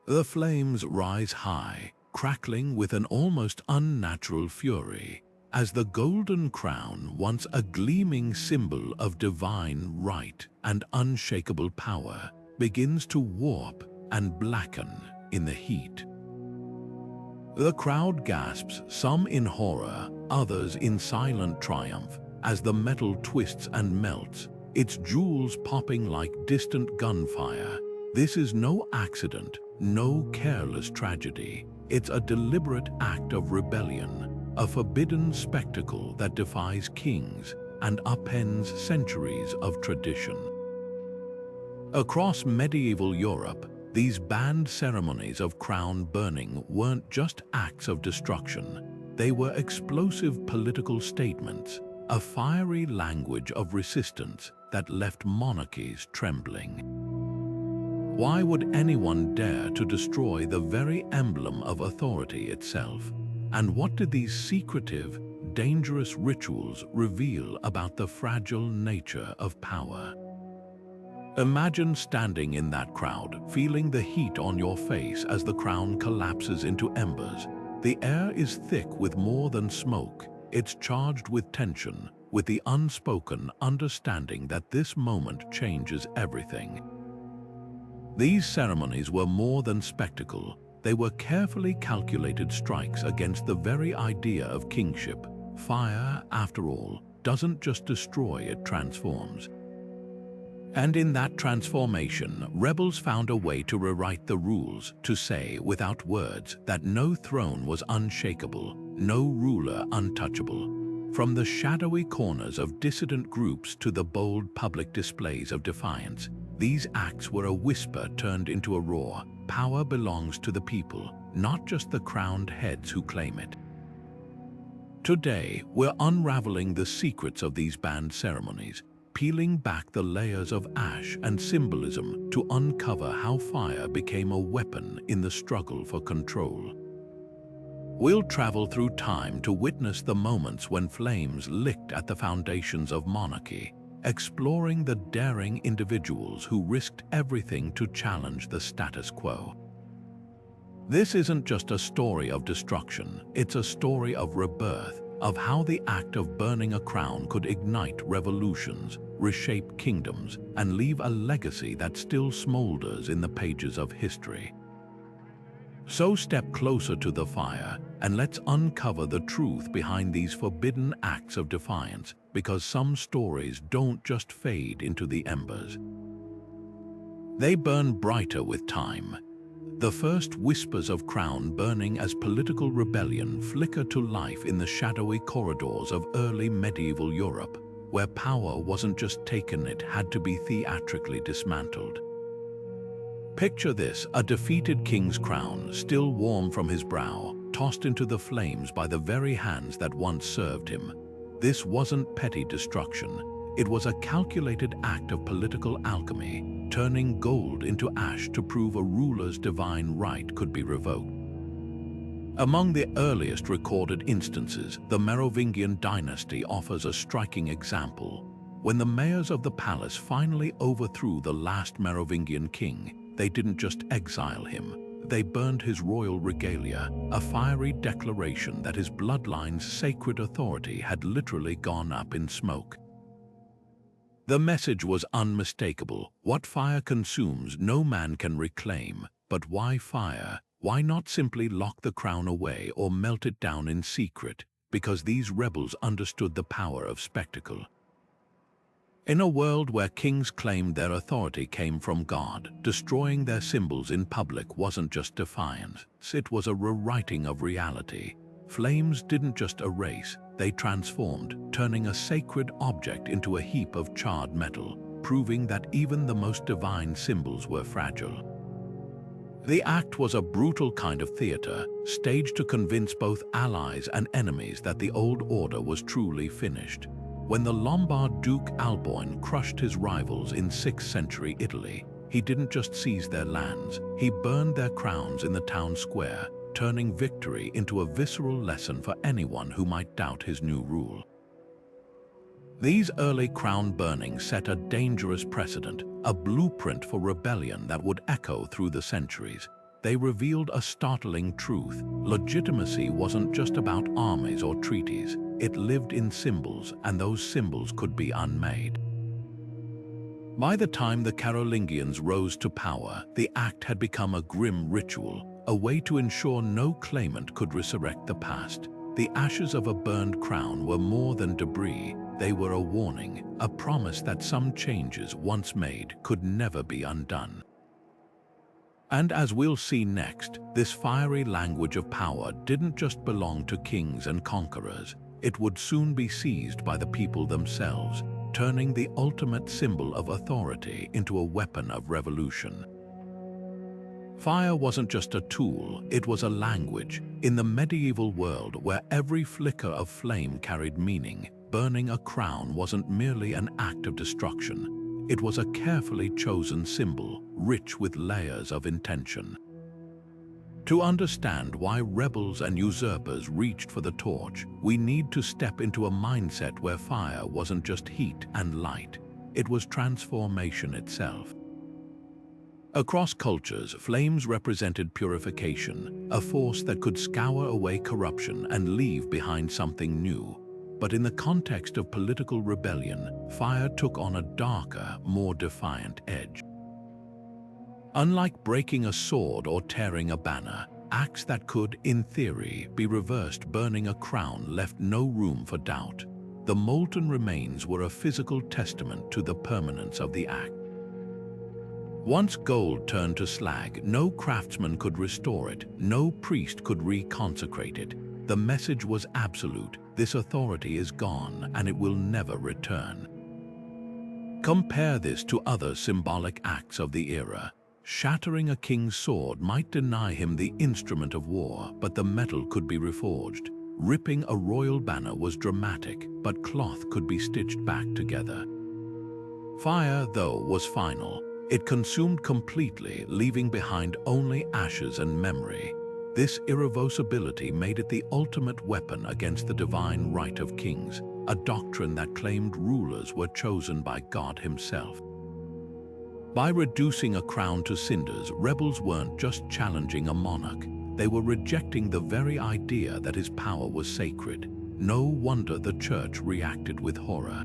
The flames rise high, crackling with an almost unnatural fury, as the golden crown, once a gleaming symbol of divine right and unshakable power, begins to warp and blacken in the heat. The crowd gasps, some in horror, others in silent triumph, as the metal twists and melts, its jewels popping like distant gunfire. This is no accident, no careless tragedy. It's a deliberate act of rebellion, a forbidden spectacle that defies kings and upends centuries of tradition. Across medieval Europe, these banned ceremonies of crown burning weren't just acts of destruction. They were explosive political statements, a fiery language of resistance that left monarchies trembling. Why would anyone dare to destroy the very emblem of authority itself? And what did these secretive, dangerous rituals reveal about the fragile nature of power? Imagine standing in that crowd, feeling the heat on your face as the crown collapses into embers. The air is thick with more than smoke. It's charged with tension, with the unspoken understanding that this moment changes everything. These ceremonies were more than spectacle. They were carefully calculated strikes against the very idea of kingship. Fire, after all, doesn't just destroy, it transforms. And in that transformation, rebels found a way to rewrite the rules, to say without words that no throne was unshakable, no ruler untouchable. From the shadowy corners of dissident groups to the bold public displays of defiance, these acts were a whisper turned into a roar. Power belongs to the people, not just the crowned heads who claim it. Today, we're unraveling the secrets of these banned ceremonies, peeling back the layers of ash and symbolism to uncover how fire became a weapon in the struggle for control. We'll travel through time to witness the moments when flames licked at the foundations of monarchy, exploring the daring individuals who risked everything to challenge the status quo. This isn't just a story of destruction, it's a story of rebirth, of how the act of burning a crown could ignite revolutions, reshape kingdoms, and leave a legacy that still smolders in the pages of history. So step closer to the fire, and let's uncover the truth behind these forbidden acts of defiance, because some stories don't just fade into the embers. They burn brighter with time. The first whispers of crown burning as political rebellion flicker to life in the shadowy corridors of early medieval Europe, where power wasn't just taken, it had to be theatrically dismantled. Picture this, a defeated king's crown, still warm from his brow, tossed into the flames by the very hands that once served him. This wasn't petty destruction. It was a calculated act of political alchemy, turning gold into ash to prove a ruler's divine right could be revoked. Among the earliest recorded instances, the Merovingian dynasty offers a striking example. When the mayors of the palace finally overthrew the last Merovingian king, they didn't just exile him. They burned his royal regalia, a fiery declaration that his bloodline's sacred authority had literally gone up in smoke. The message was unmistakable. What fire consumes, no man can reclaim. But why fire? Why not simply lock the crown away or melt it down in secret? Because these rebels understood the power of spectacle. In a world where kings claimed their authority came from God, destroying their symbols in public wasn't just defiance, it was a rewriting of reality. Flames didn't just erase, they transformed, turning a sacred object into a heap of charred metal, proving that even the most divine symbols were fragile. The act was a brutal kind of theater, staged to convince both allies and enemies that the old order was truly finished. When the Lombard Duke Alboin crushed his rivals in 6th century Italy, he didn't just seize their lands, he burned their crowns in the town square, turning victory into a visceral lesson for anyone who might doubt his new rule. These early crown burnings set a dangerous precedent, a blueprint for rebellion that would echo through the centuries. they revealed a startling truth. Legitimacy wasn't just about armies or treaties. It lived in symbols, and those symbols could be unmade. By the time the Carolingians rose to power, the act had become a grim ritual, a way to ensure no claimant could resurrect the past. The ashes of a burned crown were more than debris. They were a warning, a promise that some changes once made could never be undone. And as we'll see next, this fiery language of power didn't just belong to kings and conquerors. It would soon be seized by the people themselves, turning the ultimate symbol of authority into a weapon of revolution. Fire wasn't just a tool, it was a language. In the medieval world, where every flicker of flame carried meaning, burning a crown wasn't merely an act of destruction. It was a carefully chosen symbol, rich with layers of intention. To understand why rebels and usurpers reached for the torch, we need to step into a mindset where fire wasn't just heat and light, it was transformation itself. Across cultures, flames represented purification, a force that could scour away corruption and leave behind something new. But in the context of political rebellion, fire took on a darker, more defiant edge. Unlike breaking a sword or tearing a banner, acts that could, in theory, be reversed burning a crown left no room for doubt. The molten remains were a physical testament to the permanence of the act. Once gold turned to slag, no craftsman could restore it, no priest could reconsecrate it. The message was absolute: this authority is gone and it will never return. Compare this to other symbolic acts of the era. Shattering a king's sword might deny him the instrument of war, but the metal could be reforged. Ripping a royal banner was dramatic, but cloth could be stitched back together. Fire, though, was final. It consumed completely, leaving behind only ashes and memory. This irreversibility made it the ultimate weapon against the divine right of kings, a doctrine that claimed rulers were chosen by God himself. By reducing a crown to cinders, rebels weren't just challenging a monarch, they were rejecting the very idea that his power was sacred. No wonder the church reacted with horror.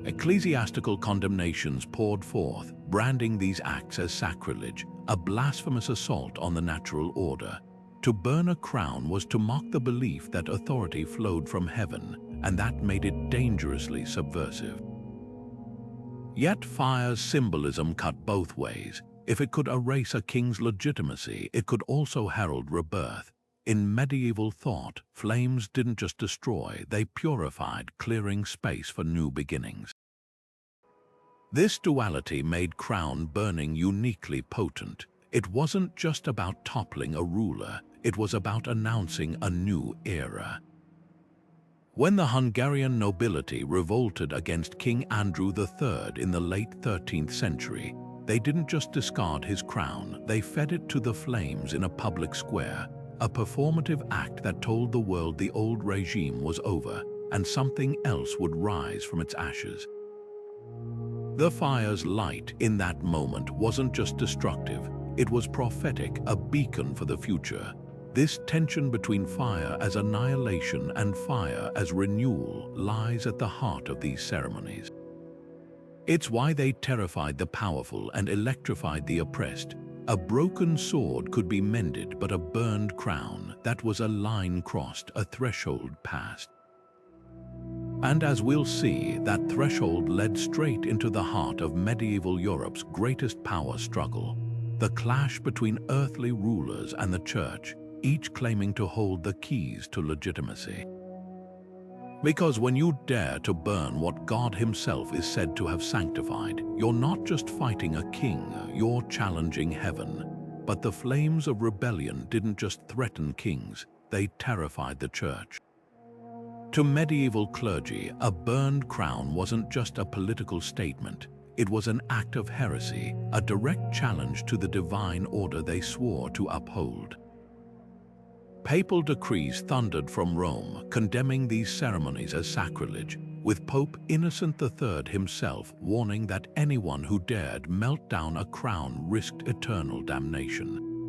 Ecclesiastical condemnations poured forth, branding these acts as sacrilege, a blasphemous assault on the natural order. To burn a crown was to mock the belief that authority flowed from heaven, and that made it dangerously subversive. Yet fire's symbolism cut both ways. If it could erase a king's legitimacy, it could also herald rebirth. In medieval thought, flames didn't just destroy, they purified, clearing space for new beginnings. This duality made crown burning uniquely potent. It wasn't just about toppling a ruler, it was about announcing a new era. When the Hungarian nobility revolted against King Andrew III in the late 13th century, they didn't just discard his crown, they fed it to the flames in a public square, a performative act that told the world the old regime was over and something else would rise from its ashes. The fire's light in that moment wasn't just destructive, it was prophetic, a beacon for the future. This tension between fire as annihilation and fire as renewal lies at the heart of these ceremonies. It's why they terrified the powerful and electrified the oppressed. A broken sword could be mended, but a burned crown, that was a line crossed, a threshold passed. And as we'll see, that threshold led straight into the heart of medieval Europe's greatest power struggle, the clash between earthly rulers and the church, each claiming to hold the keys to legitimacy. Because when you dare to burn what God himself is said to have sanctified, you're not just fighting a king, you're challenging heaven. But the flames of rebellion didn't just threaten kings, they terrified the church. To medieval clergy, a burned crown wasn't just a political statement, it was an act of heresy, a direct challenge to the divine order they swore to uphold. Papal decrees thundered from Rome, condemning these ceremonies as sacrilege, with Pope Innocent III himself warning that anyone who dared melt down a crown risked eternal damnation.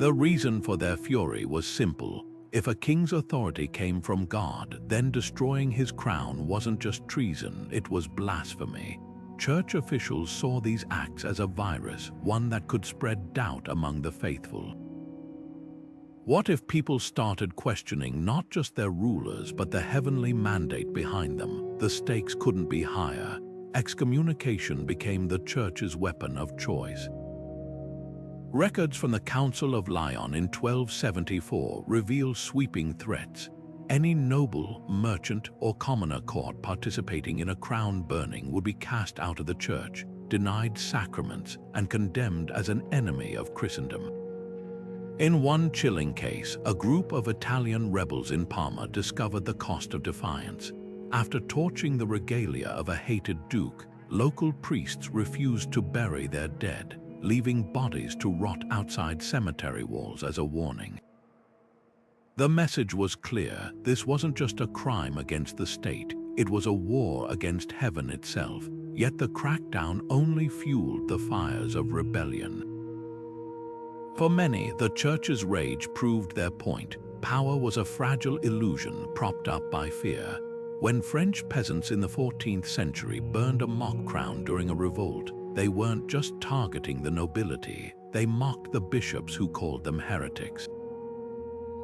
The reason for their fury was simple. If a king's authority came from God, then destroying his crown wasn't just treason, it was blasphemy. Church officials saw these acts as a virus, one that could spread doubt among the faithful. What if people started questioning not just their rulers but the heavenly mandate behind them? The stakes couldn't be higher. Excommunication became the church's weapon of choice. Records from the Council of Lyon in 1274 reveal sweeping threats. Any noble, merchant, or commoner caught participating in a crown burning would be cast out of the church, denied sacraments, and condemned as an enemy of Christendom. In one chilling case, a group of Italian rebels in Parma discovered the cost of defiance. After torching the regalia of a hated duke, local priests refused to bury their dead, leaving bodies to rot outside cemetery walls as a warning. The message was clear. This wasn't just a crime against the state, it was a war against heaven itself. Yet the crackdown only fueled the fires of rebellion. For many, the church's rage proved their point. Power was a fragile illusion propped up by fear. When French peasants in the 14th century burned a mock crown during a revolt, they weren't just targeting the nobility, they mocked the bishops who called them heretics.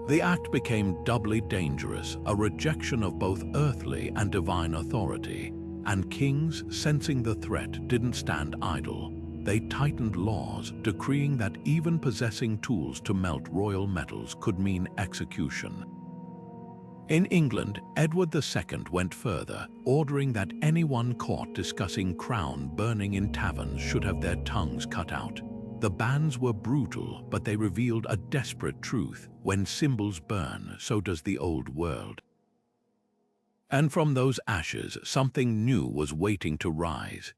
The act became doubly dangerous, a rejection of both earthly and divine authority, and kings, sensing the threat, didn't stand idle. They tightened laws, decreeing that even possessing tools to melt royal metals could mean execution. In England, Edward II went further, ordering that anyone caught discussing crown burning in taverns should have their tongues cut out. The bans were brutal, but they revealed a desperate truth. When symbols burn, so does the old world. And from those ashes, something new was waiting to rise.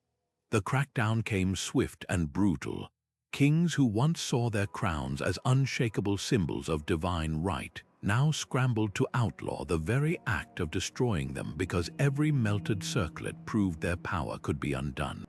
The crackdown came swift and brutal. Kings who once saw their crowns as unshakable symbols of divine right now scrambled to outlaw the very act of destroying them because every melted circlet proved their power could be undone.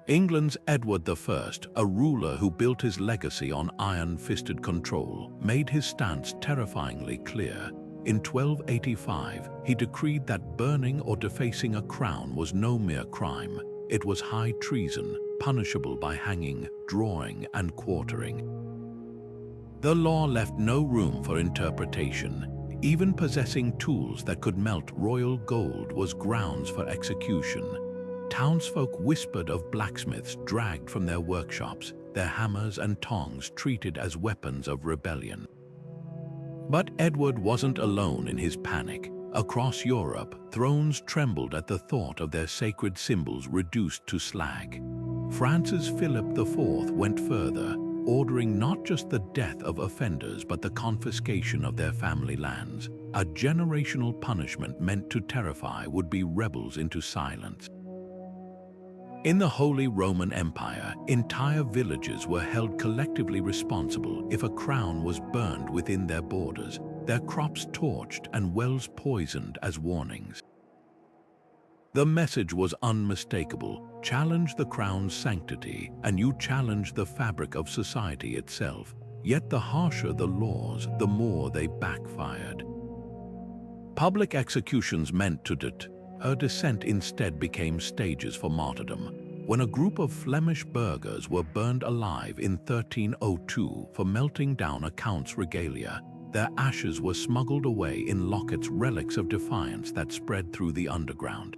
England's Edward I, a ruler who built his legacy on iron-fisted control, made his stance terrifyingly clear. In 1285, he decreed that burning or defacing a crown was no mere crime. It was high treason, punishable by hanging, drawing, and quartering. The law left no room for interpretation. Even possessing tools that could melt royal gold was grounds for execution. Townsfolk whispered of blacksmiths dragged from their workshops, their hammers and tongs treated as weapons of rebellion. But Edward wasn't alone in his panic. Across Europe, thrones trembled at the thought of their sacred symbols reduced to slag. France's Philip IV went further, ordering not just the death of offenders but the confiscation of their family lands. A generational punishment meant to terrify would-be rebels into silence. In the Holy Roman Empire, entire villages were held collectively responsible if a crown was burned within their borders, their crops torched and wells poisoned as warnings. The message was unmistakable: challenge the crown's sanctity, and you challenge the fabric of society itself. Yet the harsher the laws, the more they backfired. Public executions meant to her Dissent instead became stages for martyrdom. When a group of Flemish burghers were burned alive in 1302 for melting down a count's regalia, their ashes were smuggled away in lockets, relics of defiance that spread through the underground.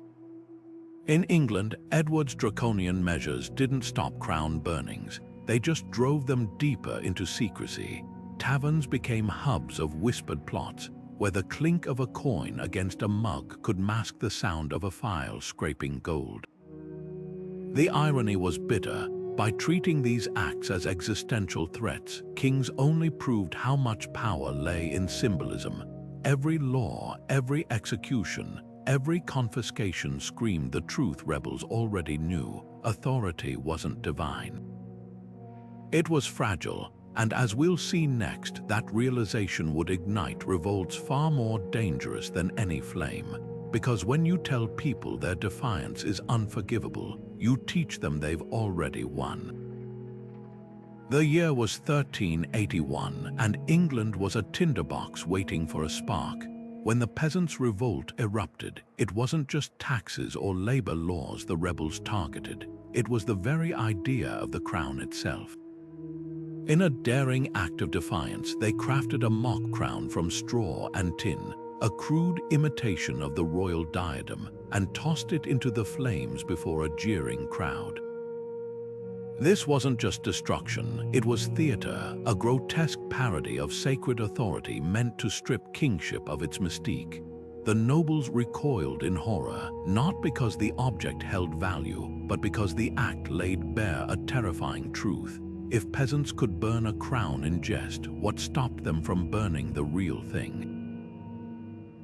In England, Edward's draconian measures didn't stop crown burnings. They just drove them deeper into secrecy. Taverns became hubs of whispered plots, where the clink of a coin against a mug could mask the sound of a file scraping gold. The irony was bitter. By treating these acts as existential threats, kings only proved how much power lay in symbolism. Every law, every execution, every confiscation screamed the truth rebels already knew: authority wasn't divine. It was fragile, and as we'll see next, that realization would ignite revolts far more dangerous than any flame. Because when you tell people their defiance is unforgivable, you teach them they've already won. The year was 1381, and England was a tinderbox waiting for a spark. When the Peasants' Revolt erupted, it wasn't just taxes or labor laws the rebels targeted. It was the very idea of the crown itself. In a daring act of defiance, they crafted a mock crown from straw and tin, a crude imitation of the royal diadem, and tossed it into the flames before a jeering crowd. This wasn't just destruction, it was theater, a grotesque parody of sacred authority meant to strip kingship of its mystique. The nobles recoiled in horror, not because the object held value, but because the act laid bare a terrifying truth. If peasants could burn a crown in jest, what stopped them from burning the real thing?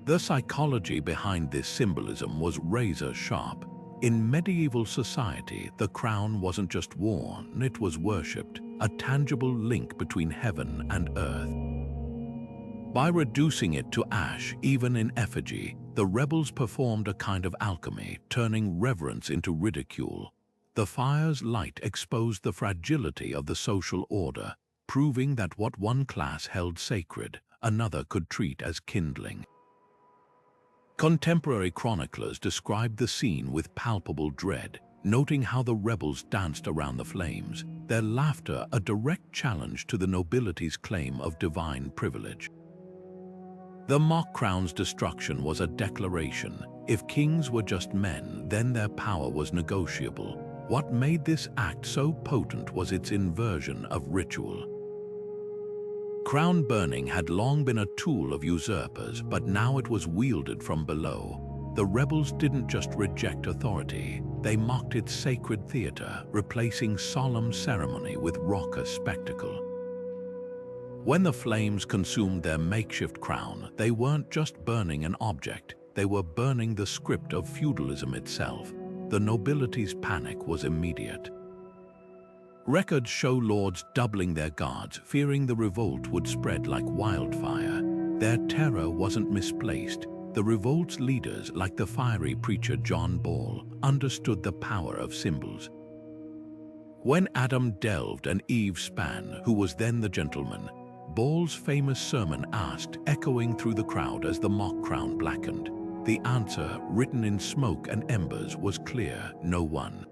The psychology behind this symbolism was razor sharp. In medieval society, the crown wasn't just worn, it was worshipped, a tangible link between heaven and earth. By reducing it to ash, even in effigy, the rebels performed a kind of alchemy, turning reverence into ridicule. The fire's light exposed the fragility of the social order, proving that what one class held sacred, another could treat as kindling. Contemporary chroniclers described the scene with palpable dread, noting how the rebels danced around the flames, their laughter a direct challenge to the nobility's claim of divine privilege. The mock crown's destruction was a declaration. If kings were just men, then their power was negotiable. What made this act so potent was its inversion of ritual. Crown burning had long been a tool of usurpers, but now it was wielded from below. The rebels didn't just reject authority, they mocked its sacred theater, replacing solemn ceremony with raucous spectacle. When the flames consumed their makeshift crown, they weren't just burning an object, they were burning the script of feudalism itself. The nobility's panic was immediate. Records show lords doubling their guards, fearing the revolt would spread like wildfire. Their terror wasn't misplaced. The revolt's leaders, like the fiery preacher John Ball, understood the power of symbols. When Adam delved and Eve span, who was then the gentleman, Ball's famous sermon asked, echoing through the crowd as the mock crown blackened. The answer, written in smoke and embers, was clear: no one.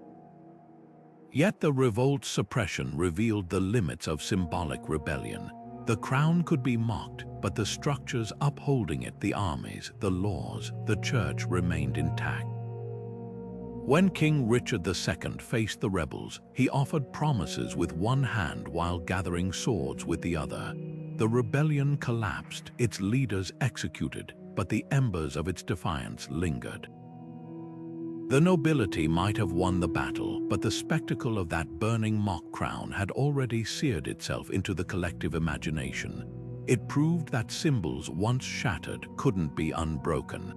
Yet the revolt's suppression revealed the limits of symbolic rebellion. The crown could be mocked, but the structures upholding it, the armies, the laws, the church, remained intact. When King Richard II faced the rebels, he offered promises with one hand while gathering swords with the other. The rebellion collapsed, its leaders executed, but the embers of its defiance lingered. The nobility might have won the battle, but the spectacle of that burning mock crown had already seared itself into the collective imagination. It proved that symbols once shattered couldn't be unbroken.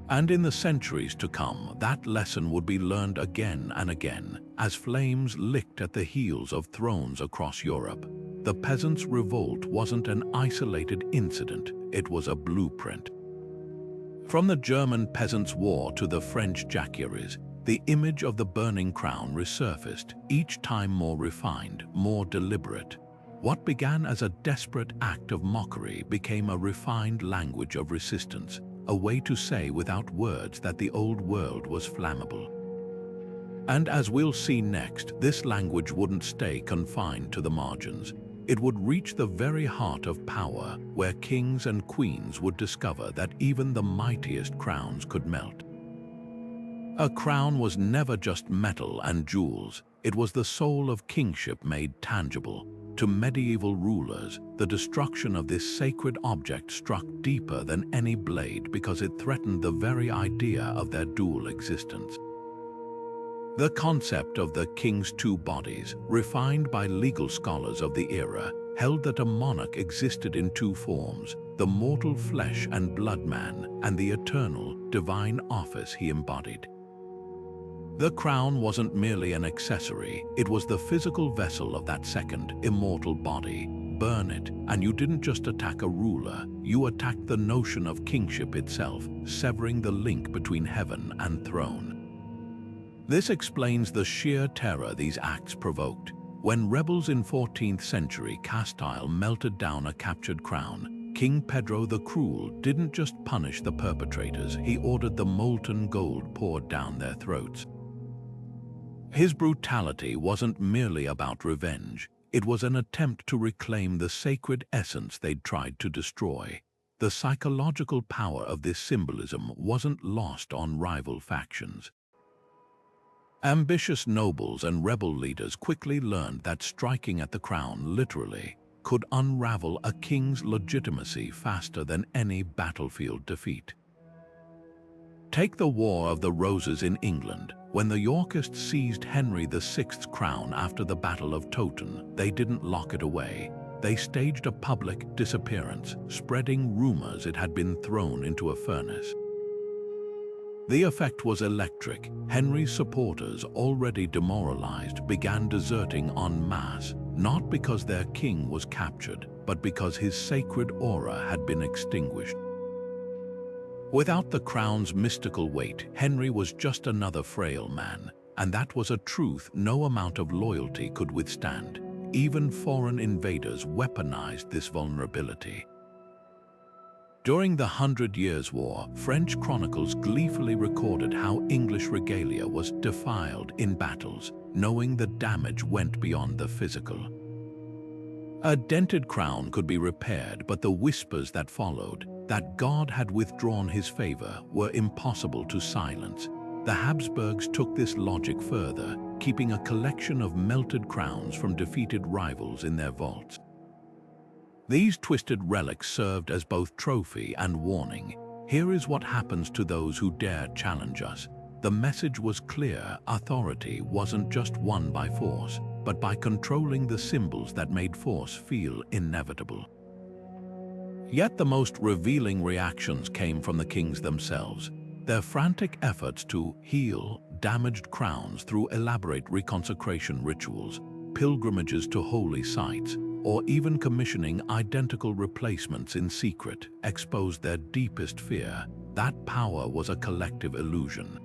And in the centuries to come, that lesson would be learned again and again, as flames licked at the heels of thrones across Europe. The Peasants' Revolt wasn't an isolated incident, it was a blueprint. From the German Peasants' War to the French Jacqueries, the image of the burning crown resurfaced, each time more refined, more deliberate. What began as a desperate act of mockery became a refined language of resistance, a way to say without words that the old world was flammable. And as we'll see next, this language wouldn't stay confined to the margins. It would reach the very heart of power, where kings and queens would discover that even the mightiest crowns could melt. A crown was never just metal and jewels, it was the soul of kingship made tangible. To medieval rulers, the destruction of this sacred object struck deeper than any blade because it threatened the very idea of their dual existence. The concept of the king's two bodies, refined by legal scholars of the era, held that a monarch existed in two forms: the mortal flesh and blood man, and the eternal, divine office he embodied. The crown wasn't merely an accessory, it was the physical vessel of that second, immortal body. Burn it, and you didn't just attack a ruler, you attacked the notion of kingship itself, severing the link between heaven and throne. This explains the sheer terror these acts provoked. When rebels in 14th century Castile melted down a captured crown, King Pedro the Cruel didn't just punish the perpetrators, he ordered the molten gold poured down their throats. His brutality wasn't merely about revenge, it was an attempt to reclaim the sacred essence they'd tried to destroy. The psychological power of this symbolism wasn't lost on rival factions. Ambitious nobles and rebel leaders quickly learned that striking at the crown literally could unravel a king's legitimacy faster than any battlefield defeat. Take the War of the Roses in England. When the Yorkists seized Henry VI's crown after the Battle of Towton, they didn't lock it away. They staged a public disappearance, spreading rumors it had been thrown into a furnace. The effect was electric. Henry's supporters, already demoralized, began deserting en masse, not because their king was captured, but because his sacred aura had been extinguished. Without the crown's mystical weight, Henry was just another frail man, and that was a truth no amount of loyalty could withstand. Even foreign invaders weaponized this vulnerability. During the 100 Years' War, French chronicles gleefully recorded how English regalia was defiled in battles, knowing the damage went beyond the physical. A dented crown could be repaired, but the whispers that followed, that God had withdrawn his favor, were impossible to silence. The Habsburgs took this logic further, keeping a collection of melted crowns from defeated rivals in their vaults. These twisted relics served as both trophy and warning. Here is what happens to those who dare challenge us. The message was clear: authority wasn't just won by force, but by controlling the symbols that made force feel inevitable. Yet the most revealing reactions came from the kings themselves. Their frantic efforts to heal damaged crowns through elaborate reconsecration rituals, pilgrimages to holy sites, or even commissioning identical replacements in secret, exposed their deepest fear. That power was a collective illusion.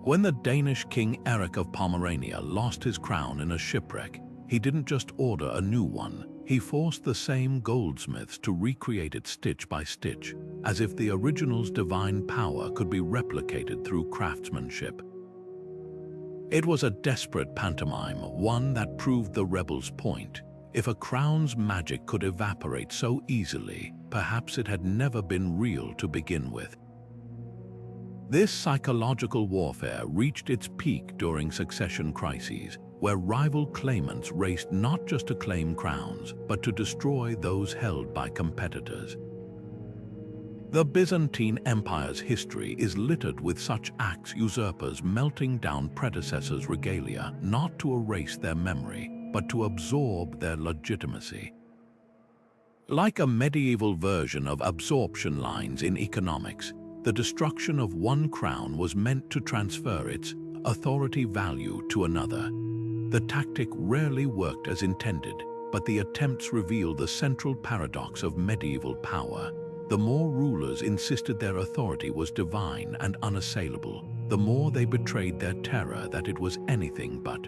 When the Danish King Eric of Pomerania lost his crown in a shipwreck, he didn't just order a new one, he forced the same goldsmiths to recreate it stitch by stitch, as if the original's divine power could be replicated through craftsmanship. It was a desperate pantomime, one that proved the rebels' point. If a crown's magic could evaporate so easily, perhaps it had never been real to begin with. This psychological warfare reached its peak during succession crises, where rival claimants raced not just to claim crowns, but to destroy those held by competitors. The Byzantine Empire's history is littered with such acts, usurpers melting down predecessors' regalia, not to erase their memory, but to absorb their legitimacy. Like a medieval version of absorption lines in economics, the destruction of one crown was meant to transfer its authority value to another. The tactic rarely worked as intended, but the attempts reveal the central paradox of medieval power. The more rulers insisted their authority was divine and unassailable, the more they betrayed their terror that it was anything but.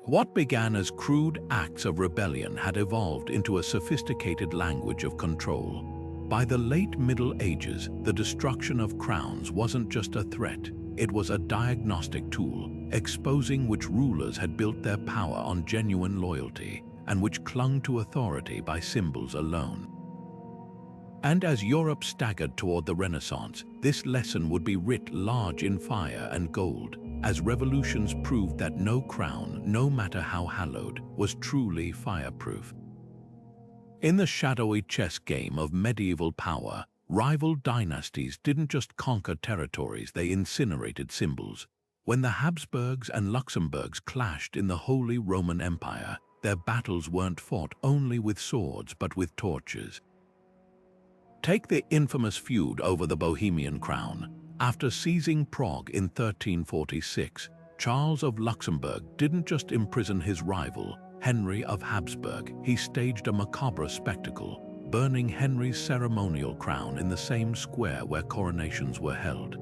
What began as crude acts of rebellion had evolved into a sophisticated language of control. By the late Middle Ages, the destruction of crowns wasn't just a threat, it was a diagnostic tool, exposing which rulers had built their power on genuine loyalty and which clung to authority by symbols alone. And as Europe staggered toward the Renaissance, this lesson would be writ large in fire and gold, as revolutions proved that no crown, no matter how hallowed, was truly fireproof. In the shadowy chess game of medieval power, rival dynasties didn't just conquer territories, they incinerated symbols. When the Habsburgs and Luxembourgs clashed in the Holy Roman Empire, their battles weren't fought only with swords but with torches. Take the infamous feud over the Bohemian crown. After seizing Prague in 1346, Charles of Luxembourg didn't just imprison his rival, Henry of Habsburg. He staged a macabre spectacle, burning Henry's ceremonial crown in the same square where coronations were held.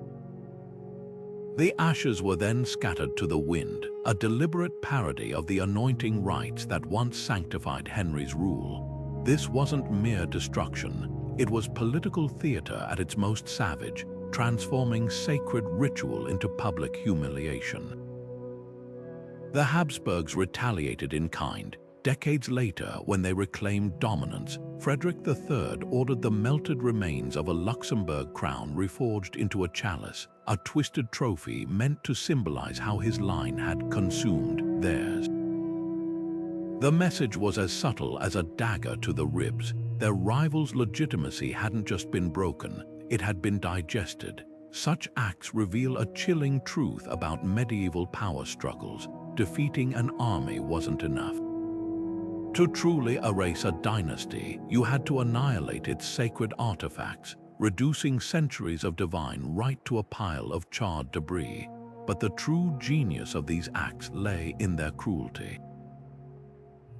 The ashes were then scattered to the wind, a deliberate parody of the anointing rites that once sanctified Henry's rule. This wasn't mere destruction, it was political theater at its most savage, transforming sacred ritual into public humiliation. The Habsburgs retaliated in kind. Decades later, when they reclaimed dominance, Frederick III ordered the melted remains of a Luxembourg crown reforged into a chalice, a twisted trophy meant to symbolize how his line had consumed theirs. The message was as subtle as a dagger to the ribs. Their rivals' legitimacy hadn't just been broken, it had been digested. Such acts reveal a chilling truth about medieval power struggles. Defeating an army wasn't enough. To truly erase a dynasty, you had to annihilate its sacred artifacts, reducing centuries of divine right to a pile of charred debris. But the true genius of these acts lay in their cruelty.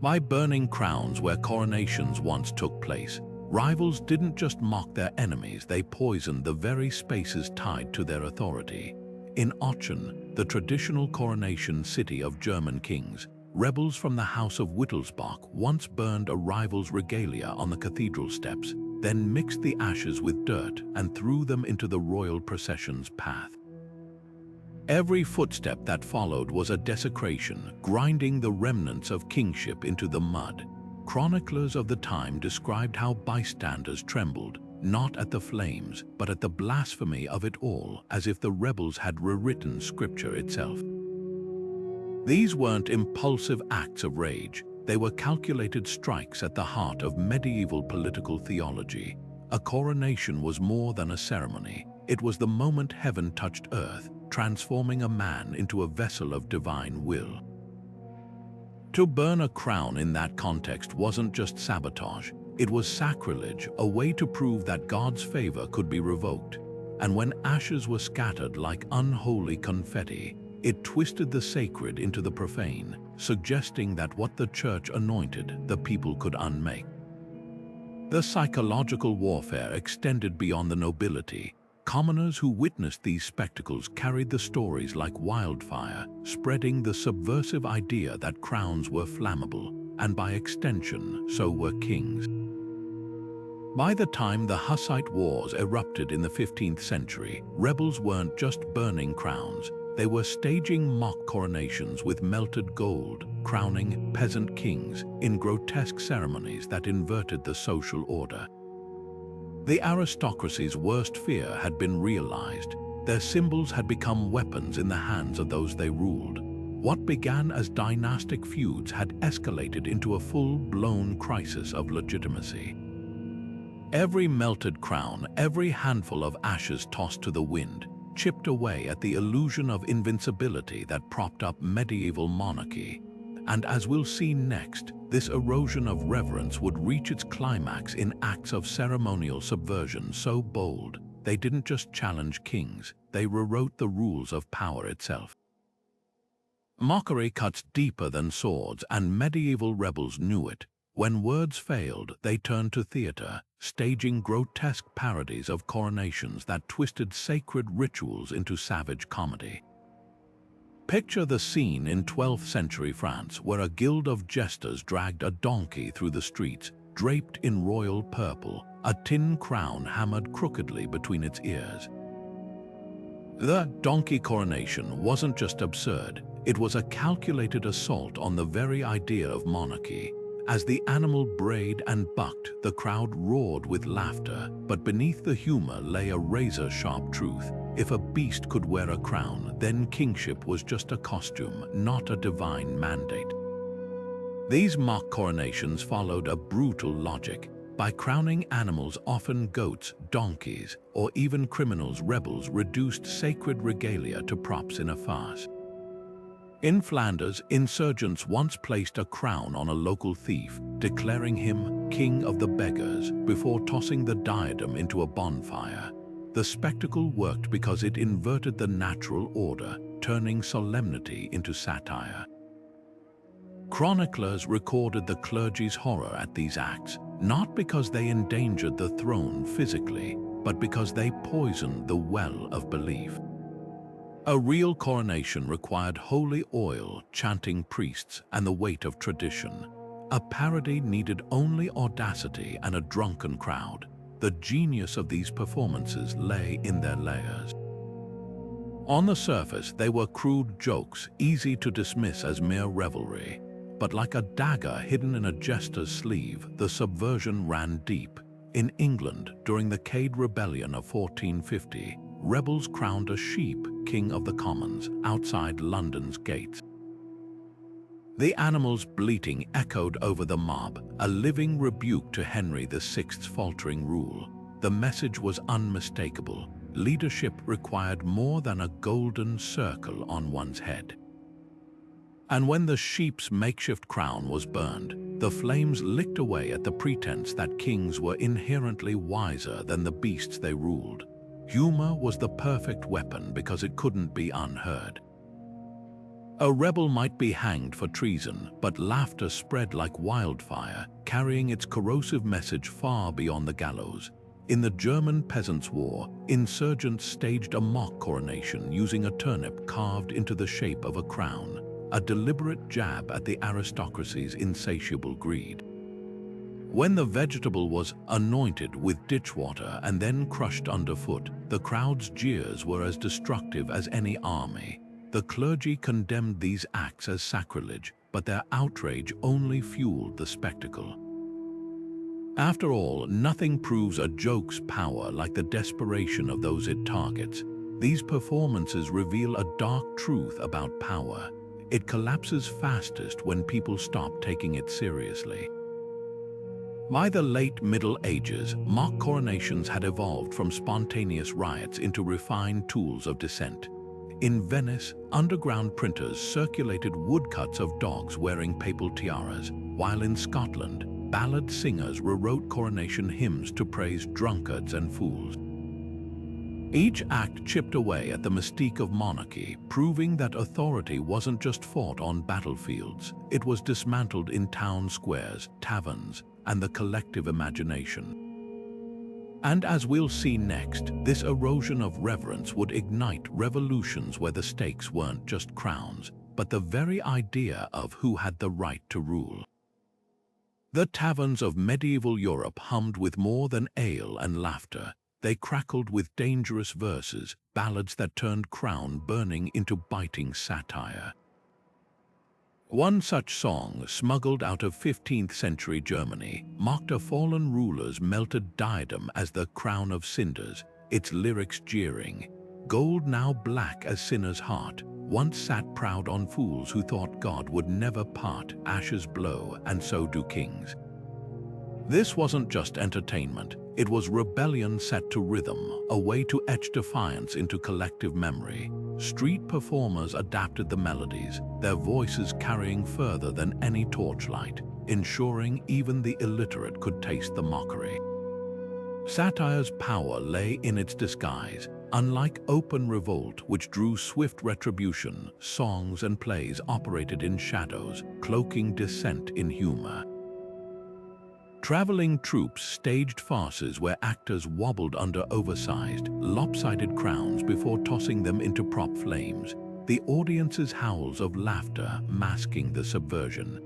By burning crowns where coronations once took place, rivals didn't just mock their enemies, they poisoned the very spaces tied to their authority. In Aachen, the traditional coronation city of German kings, rebels from the House of Wittelsbach once burned a rival's regalia on the cathedral steps, then mixed the ashes with dirt and threw them into the royal procession's path. Every footstep that followed was a desecration, grinding the remnants of kingship into the mud. Chroniclers of the time described how bystanders trembled, not at the flames, but at the blasphemy of it all, as if the rebels had rewritten scripture itself. These weren't impulsive acts of rage, they were calculated strikes at the heart of medieval political theology. A coronation was more than a ceremony, it was the moment heaven touched earth, transforming a man into a vessel of divine will. To burn a crown in that context wasn't just sabotage, it was sacrilege, a way to prove that God's favor could be revoked. And when ashes were scattered like unholy confetti, it twisted the sacred into the profane, suggesting that what the church anointed, the people could unmake. The psychological warfare extended beyond the nobility. Commoners who witnessed these spectacles carried the stories like wildfire, spreading the subversive idea that crowns were flammable, and by extension, so were kings. By the time the Hussite Wars erupted in the 15th century, rebels weren't just burning crowns, they were staging mock coronations with melted gold, crowning peasant kings in grotesque ceremonies that inverted the social order. The aristocracy's worst fear had been realized. Their symbols had become weapons in the hands of those they ruled. What began as dynastic feuds had escalated into a full-blown crisis of legitimacy. Every melted crown, every handful of ashes tossed to the wind, chipped away at the illusion of invincibility that propped up medieval monarchy. And as we'll see next, this erosion of reverence would reach its climax in acts of ceremonial subversion so bold, they didn't just challenge kings, they rewrote the rules of power itself. Mockery cuts deeper than swords, and medieval rebels knew it. When words failed, they turned to theater, staging grotesque parodies of coronations that twisted sacred rituals into savage comedy. Picture the scene in 12th century France where a guild of jesters dragged a donkey through the streets, draped in royal purple, a tin crown hammered crookedly between its ears. The donkey coronation wasn't just absurd, it was a calculated assault on the very idea of monarchy. As the animal brayed and bucked, the crowd roared with laughter, but beneath the humor lay a razor-sharp truth. If a beast could wear a crown, then kingship was just a costume, not a divine mandate. These mock coronations followed a brutal logic. By crowning animals, often goats, donkeys, or even criminals, rebels reduced sacred regalia to props in a farce. In Flanders, insurgents once placed a crown on a local thief, declaring him king of the beggars before tossing the diadem into a bonfire. The spectacle worked because it inverted the natural order, turning solemnity into satire. Chroniclers recorded the clergy's horror at these acts, not because they endangered the throne physically, but because they poisoned the well of belief. A real coronation required holy oil, chanting priests, and the weight of tradition. A parody needed only audacity and a drunken crowd. The genius of these performances lay in their layers. On the surface, they were crude jokes, easy to dismiss as mere revelry. But like a dagger hidden in a jester's sleeve, the subversion ran deep. In England, during the Cade Rebellion of 1450, rebels crowned a sheep king of the commons outside London's gates. The animal's bleating echoed over the mob, a living rebuke to Henry VI's faltering rule. The message was unmistakable. Leadership required more than a golden circle on one's head. And when the sheep's makeshift crown was burned, the flames licked away at the pretense that kings were inherently wiser than the beasts they ruled. Humor was the perfect weapon because it couldn't be unheard. A rebel might be hanged for treason, but laughter spread like wildfire, carrying its corrosive message far beyond the gallows. In the German Peasants' War, insurgents staged a mock coronation using a turnip carved into the shape of a crown, a deliberate jab at the aristocracy's insatiable greed. When the vegetable was anointed with ditchwater and then crushed underfoot, the crowd's jeers were as destructive as any army. The clergy condemned these acts as sacrilege, but their outrage only fueled the spectacle. After all, nothing proves a joke's power like the desperation of those it targets. These performances reveal a dark truth about power. It collapses fastest when people stop taking it seriously. By the late Middle Ages, mock coronations had evolved from spontaneous riots into refined tools of dissent. In Venice, underground printers circulated woodcuts of dogs wearing papal tiaras, while in Scotland, ballad singers rewrote coronation hymns to praise drunkards and fools. Each act chipped away at the mystique of monarchy, proving that authority wasn't just fought on battlefields, it was dismantled in town squares, taverns, and the collective imagination. And as we'll see next, this erosion of reverence would ignite revolutions where the stakes weren't just crowns, but the very idea of who had the right to rule. The taverns of medieval Europe hummed with more than ale and laughter. They crackled with dangerous verses, ballads that turned crown burning into biting satire. One such song, smuggled out of 15th century Germany, mocked a fallen ruler's melted diadem as the crown of cinders, its lyrics jeering. Gold now black as sinner's heart, once sat proud on fools who thought God would never part, ashes blow, and so do kings. This wasn't just entertainment, it was rebellion set to rhythm, a way to etch defiance into collective memory. Street performers adapted the melodies, their voices carrying further than any torchlight, ensuring even the illiterate could taste the mockery. Satire's power lay in its disguise. Unlike open revolt, which drew swift retribution, songs and plays operated in shadows, cloaking dissent in humor. Traveling troupes staged farces where actors wobbled under oversized, lopsided crowns before tossing them into prop flames, the audience's howls of laughter masking the subversion.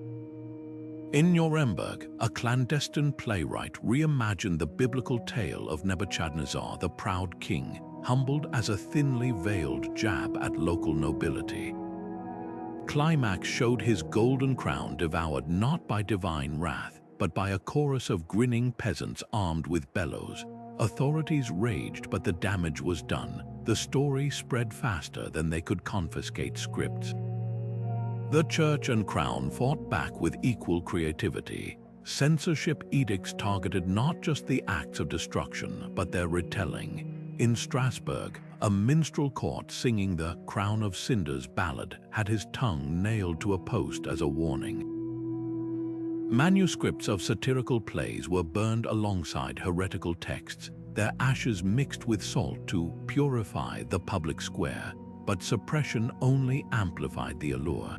In Nuremberg, a clandestine playwright reimagined the biblical tale of Nebuchadnezzar, the proud king, humbled as a thinly veiled jab at local nobility. Climax showed his golden crown devoured not by divine wrath, but by a chorus of grinning peasants armed with bellows. Authorities raged, but the damage was done. The story spread faster than they could confiscate scripts. The church and crown fought back with equal creativity. Censorship edicts targeted not just the acts of destruction, but their retelling. In Strasbourg, a minstrel caught singing the Crown of Cinders ballad had his tongue nailed to a post as a warning. Manuscripts of satirical plays were burned alongside heretical texts, their ashes mixed with salt to purify the public square, but suppression only amplified the allure.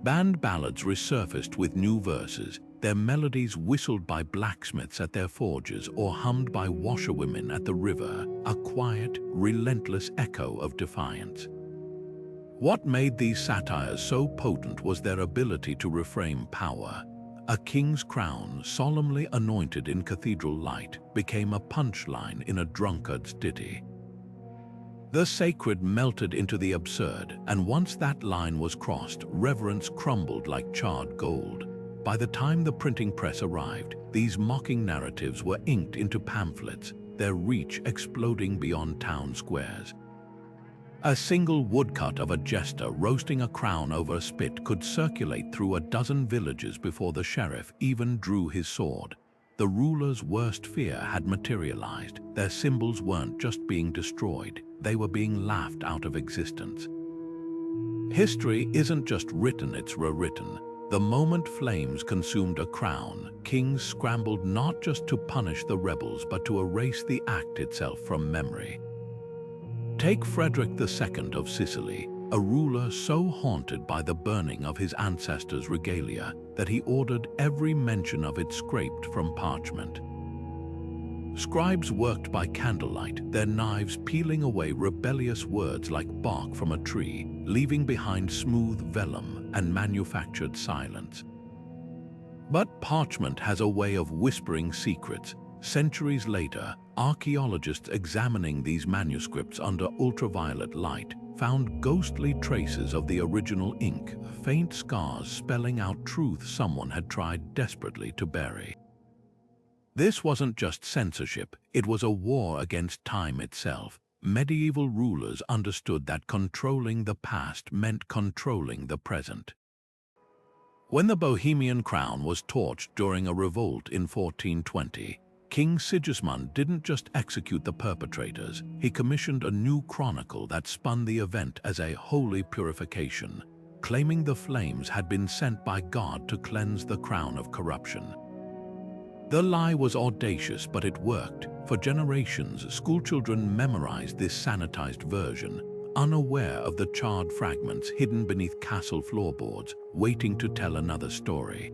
Band ballads resurfaced with new verses, their melodies whistled by blacksmiths at their forges or hummed by washerwomen at the river, a quiet, relentless echo of defiance. What made these satires so potent was their ability to reframe power. A king's crown, solemnly anointed in cathedral light, became a punchline in a drunkard's ditty. The sacred melted into the absurd, and once that line was crossed, reverence crumbled like charred gold. By the time the printing press arrived, these mocking narratives were inked into pamphlets, their reach exploding beyond town squares. A single woodcut of a jester roasting a crown over a spit could circulate through a dozen villages before the sheriff even drew his sword. The ruler's worst fear had materialized. Their symbols weren't just being destroyed, they were being laughed out of existence. History isn't just written, it's rewritten. The moment flames consumed a crown, kings scrambled not just to punish the rebels but to erase the act itself from memory. Take Frederick II of Sicily, a ruler so haunted by the burning of his ancestors' regalia that he ordered every mention of it scraped from parchment. Scribes worked by candlelight, their knives peeling away rebellious words like bark from a tree, leaving behind smooth vellum and manufactured silence. But parchment has a way of whispering secrets. Centuries later, archaeologists examining these manuscripts under ultraviolet light found ghostly traces of the original ink, faint scars spelling out truth someone had tried desperately to bury. This wasn't just censorship, it was a war against time itself. Medieval rulers understood that controlling the past meant controlling the present. When the Bohemian crown was torched during a revolt in 1420, King Sigismund didn't just execute the perpetrators, he commissioned a new chronicle that spun the event as a holy purification, claiming the flames had been sent by God to cleanse the crown of corruption. The lie was audacious, but it worked. For generations, schoolchildren memorized this sanitized version, unaware of the charred fragments hidden beneath castle floorboards, waiting to tell another story.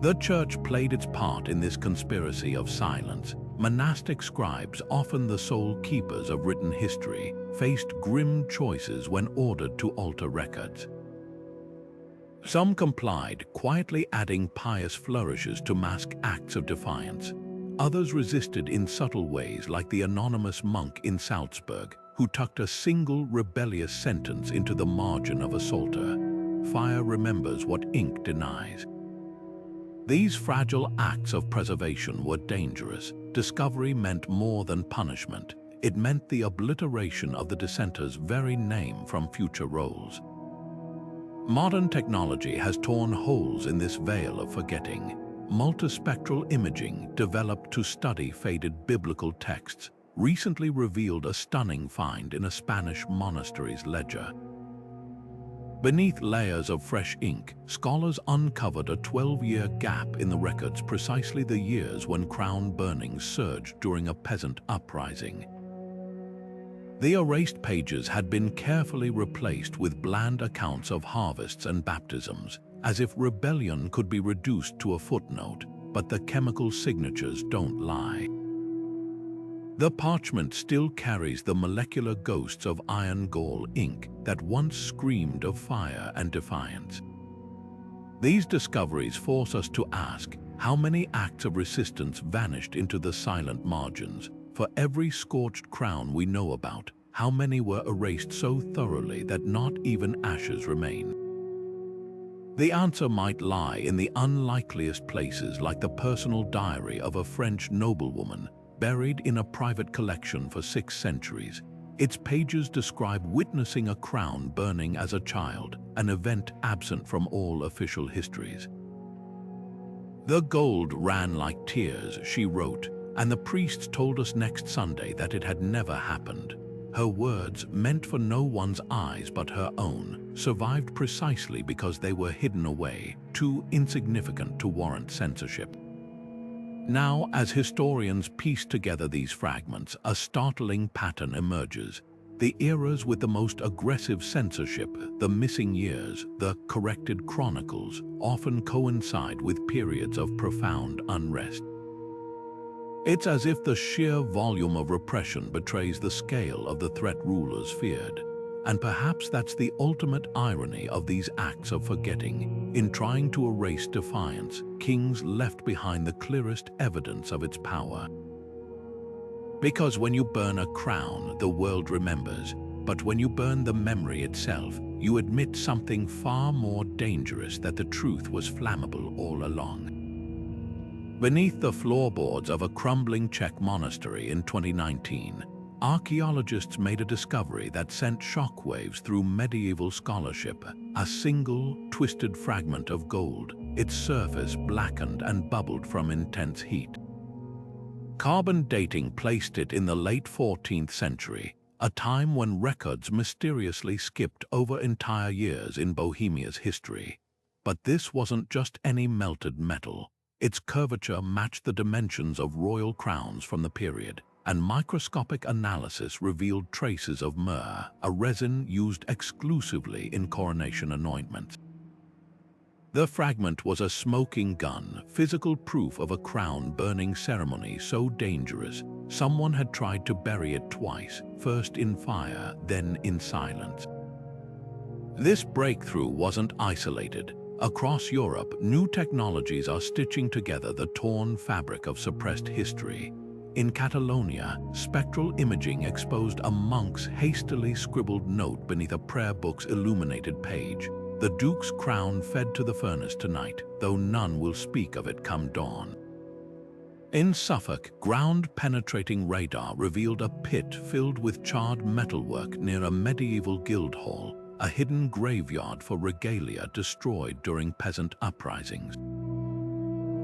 The church played its part in this conspiracy of silence. Monastic scribes, often the sole keepers of written history, faced grim choices when ordered to alter records. Some complied, quietly adding pious flourishes to mask acts of defiance. Others resisted in subtle ways, like the anonymous monk in Salzburg, who tucked a single rebellious sentence into the margin of a psalter. Fire remembers what ink denies. These fragile acts of preservation were dangerous. Discovery meant more than punishment. It meant the obliteration of the dissenter's very name from future rolls. Modern technology has torn holes in this veil of forgetting. Multispectral imaging, developed to study faded biblical texts, recently revealed a stunning find in a Spanish monastery's ledger. Beneath layers of fresh ink, scholars uncovered a 12-year gap in the records, precisely the years when crown burnings surged during a peasant uprising. The erased pages had been carefully replaced with bland accounts of harvests and baptisms, as if rebellion could be reduced to a footnote, but the chemical signatures don't lie. The parchment still carries the molecular ghosts of iron gall ink that once screamed of fire and defiance. These discoveries force us to ask, how many acts of resistance vanished into the silent margins? For every scorched crown we know about, how many were erased so thoroughly that not even ashes remain? The answer might lie in the unlikeliest places, like the personal diary of a French noblewoman, buried in a private collection for 6 centuries. Its pages describe witnessing a crown burning as a child, an event absent from all official histories. "The gold ran like tears," she wrote, "and the priests told us next Sunday that it had never happened." Her words, meant for no one's eyes but her own, survived precisely because they were hidden away, too insignificant to warrant censorship. Now, as historians piece together these fragments, a startling pattern emerges. The eras with the most aggressive censorship, the missing years, the corrected chronicles, often coincide with periods of profound unrest. It's as if the sheer volume of repression betrays the scale of the threat rulers feared. And perhaps that's the ultimate irony of these acts of forgetting. In trying to erase defiance, kings left behind the clearest evidence of its power. Because when you burn a crown, the world remembers. But when you burn the memory itself, you admit something far more dangerous: that the truth was flammable all along. Beneath the floorboards of a crumbling Czech monastery in 2019, archaeologists made a discovery that sent shockwaves through medieval scholarship: a single, twisted fragment of gold, its surface blackened and bubbled from intense heat. Carbon dating placed it in the late 14th century, a time when records mysteriously skipped over entire years in Bohemia's history. But this wasn't just any melted metal. Its curvature matched the dimensions of royal crowns from the period, and microscopic analysis revealed traces of myrrh, a resin used exclusively in coronation anointments. The fragment was a smoking gun, physical proof of a crown-burning ceremony so dangerous, someone had tried to bury it twice, first in fire, then in silence. This breakthrough wasn't isolated. Across Europe, new technologies are stitching together the torn fabric of suppressed history. In Catalonia, spectral imaging exposed a monk's hastily scribbled note beneath a prayer book's illuminated page: "The Duke's crown fed to the furnace tonight, though none will speak of it come dawn." In Suffolk, ground-penetrating radar revealed a pit filled with charred metalwork near a medieval guild hall, a hidden graveyard for regalia destroyed during peasant uprisings.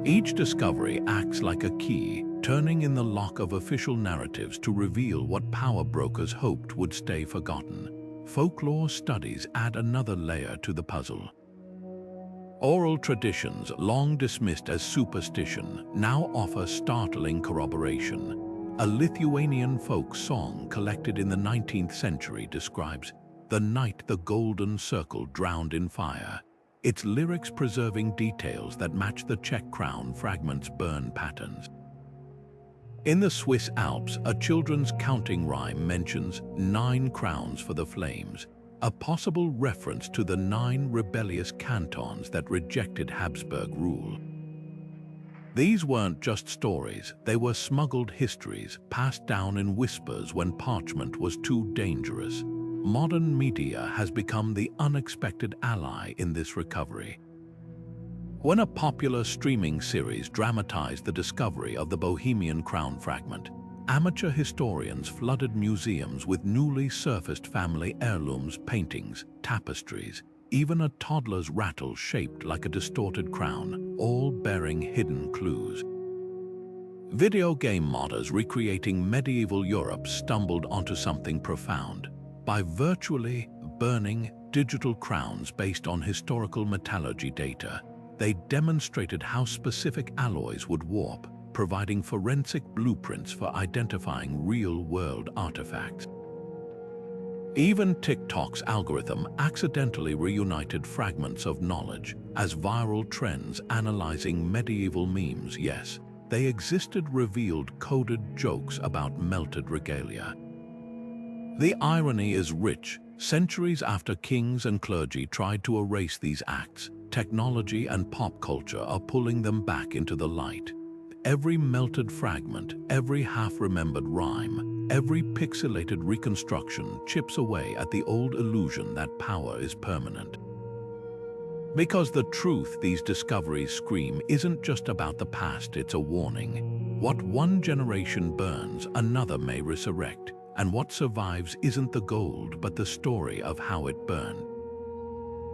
Each discovery acts like a key, turning in the lock of official narratives to reveal what power brokers hoped would stay forgotten. Folklore studies add another layer to the puzzle. Oral traditions, long dismissed as superstition, now offer startling corroboration. A Lithuanian folk song collected in the 19th century describes the night the golden circle drowned in fire, its lyrics preserving details that match the Czech crown fragment's burn patterns. In the Swiss Alps, a children's counting rhyme mentions 9 crowns for the flames, a possible reference to the 9 rebellious cantons that rejected Habsburg rule. These weren't just stories, they were smuggled histories, passed down in whispers when parchment was too dangerous. Modern media has become the unexpected ally in this recovery. When a popular streaming series dramatized the discovery of the Bohemian crown fragment, amateur historians flooded museums with newly surfaced family heirlooms, paintings, tapestries, even a toddler's rattle shaped like a distorted crown, all bearing hidden clues. Video game modders recreating medieval Europe stumbled onto something profound. By virtually burning digital crowns based on historical metallurgy data, they demonstrated how specific alloys would warp, providing forensic blueprints for identifying real-world artifacts. Even TikTok's algorithm accidentally reunited fragments of knowledge as viral trends analyzing medieval memes. Yes, they existed, revealed coded jokes about melted regalia. The irony is rich. Centuries after kings and clergy tried to erase these acts, technology and pop culture are pulling them back into the light. Every melted fragment, every half-remembered rhyme, every pixelated reconstruction chips away at the old illusion that power is permanent. Because the truth these discoveries scream isn't just about the past, it's a warning. What one generation burns, another may resurrect. And what survives isn't the gold, but the story of how it burned.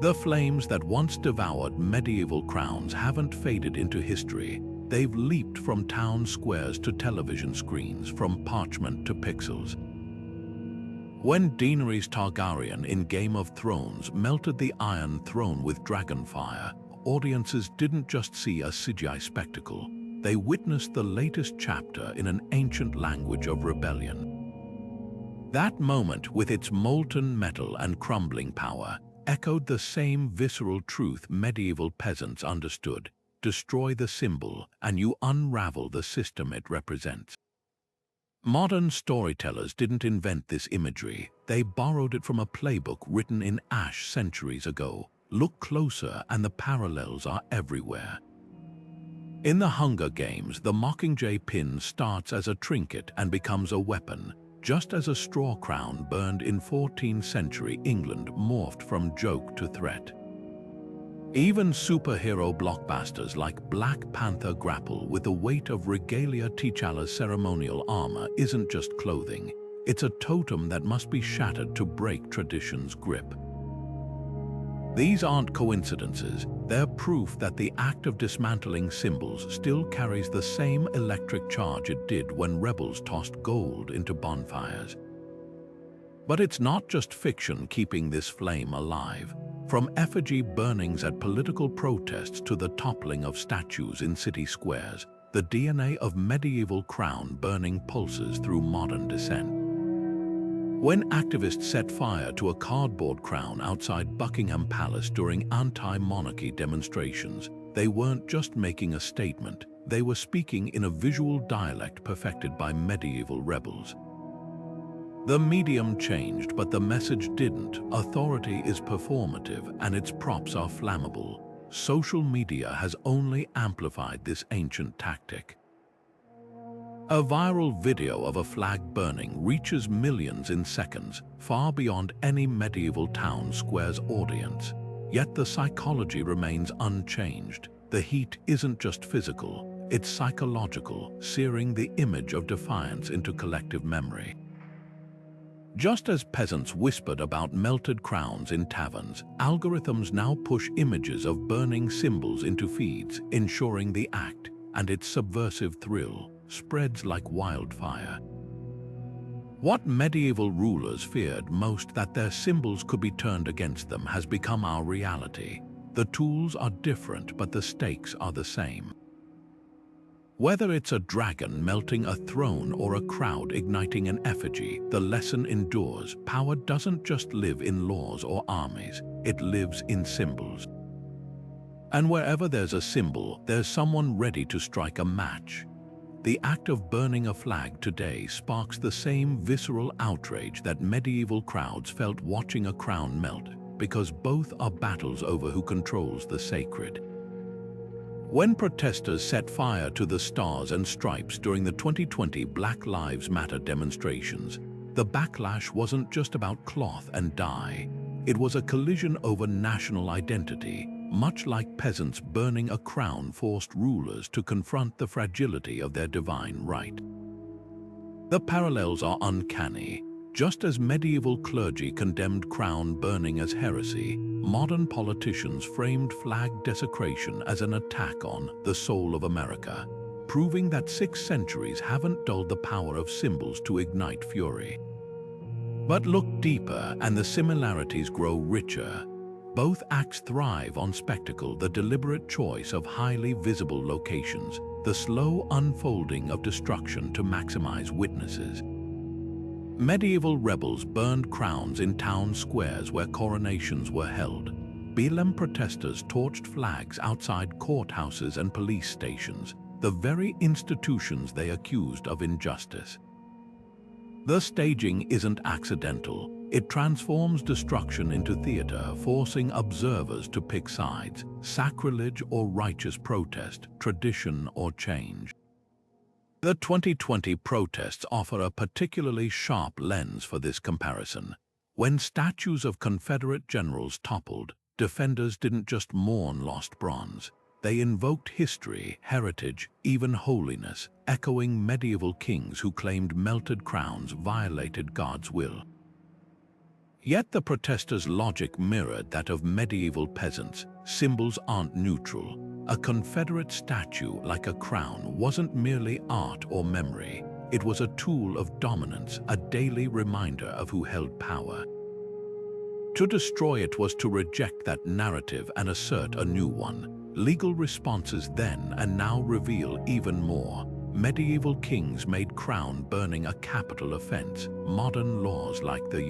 The flames that once devoured medieval crowns haven't faded into history. They've leaped from town squares to television screens, from parchment to pixels. When Daenerys Targaryen in Game of Thrones melted the Iron Throne with dragonfire, audiences didn't just see a CGI spectacle. They witnessed the latest chapter in an ancient language of rebellion. That moment, with its molten metal and crumbling power, echoed the same visceral truth medieval peasants understood: destroy the symbol, and you unravel the system it represents. Modern storytellers didn't invent this imagery. They borrowed it from a playbook written in ash centuries ago. Look closer, and the parallels are everywhere. In the Hunger Games, the Mockingjay pin starts as a trinket and becomes a weapon, just as a straw crown burned in 14th century England morphed from joke to threat. Even superhero blockbusters like Black Panther grapple with the weight of regalia. T'Challa's ceremonial armor isn't just clothing, it's a totem that must be shattered to break tradition's grip. These aren't coincidences, they're proof that the act of dismantling symbols still carries the same electric charge it did when rebels tossed gold into bonfires. But it's not just fiction keeping this flame alive. From effigy burnings at political protests to the toppling of statues in city squares, the DNA of medieval crown burning pulses through modern dissent. When activists set fire to a cardboard crown outside Buckingham Palace during anti-monarchy demonstrations, they weren't just making a statement, they were speaking in a visual dialect perfected by medieval rebels. The medium changed, but the message didn't. Authority is performative, and its props are flammable. Social media has only amplified this ancient tactic. A viral video of a flag burning reaches millions in seconds, far beyond any medieval town square's audience. Yet the psychology remains unchanged. The heat isn't just physical, it's psychological, searing the image of defiance into collective memory. Just as peasants whispered about melted crowns in taverns, algorithms now push images of burning symbols into feeds, ensuring the act and its subversive thrill spreads like wildfire. What medieval rulers feared most, that their symbols could be turned against them, has become our reality. The tools are different, but the stakes are the same. Whether it's a dragon melting a throne or a crowd igniting an effigy, the lesson endures. Power doesn't just live in laws or armies, it lives in symbols. And wherever there's a symbol, there's someone ready to strike a match. The act of burning a flag today sparks the same visceral outrage that medieval crowds felt watching a crown melt, because both are battles over who controls the sacred. When protesters set fire to the stars and stripes during the 2020 Black Lives Matter demonstrations, the backlash wasn't just about cloth and dye. It was a collision over national identity, much like peasants burning a crown forced rulers to confront the fragility of their divine right. The parallels are uncanny. Just as medieval clergy condemned crown burning as heresy, modern politicians framed flag desecration as an attack on the soul of America, proving that 6 centuries haven't dulled the power of symbols to ignite fury. But look deeper, and the similarities grow richer. Both acts thrive on spectacle, the deliberate choice of highly visible locations, the slow unfolding of destruction to maximize witnesses. Medieval rebels burned crowns in town squares where coronations were held. BLM protesters torched flags outside courthouses and police stations, the very institutions they accused of injustice. The staging isn't accidental. It transforms destruction into theater, forcing observers to pick sides: sacrilege or righteous protest, tradition or change. The 2020 protests offer a particularly sharp lens for this comparison. When statues of Confederate generals toppled, defenders didn't just mourn lost bronze. They invoked history, heritage, even holiness, echoing medieval kings who claimed melted crowns violated God's will. Yet the protesters' logic mirrored that of medieval peasants. Symbols aren't neutral. A Confederate statue, like a crown, wasn't merely art or memory. It was a tool of dominance, a daily reminder of who held power. To destroy it was to reject that narrative and assert a new one. Legal responses then and now reveal even more. medieval kings made crown burning a capital offense. Modern laws like the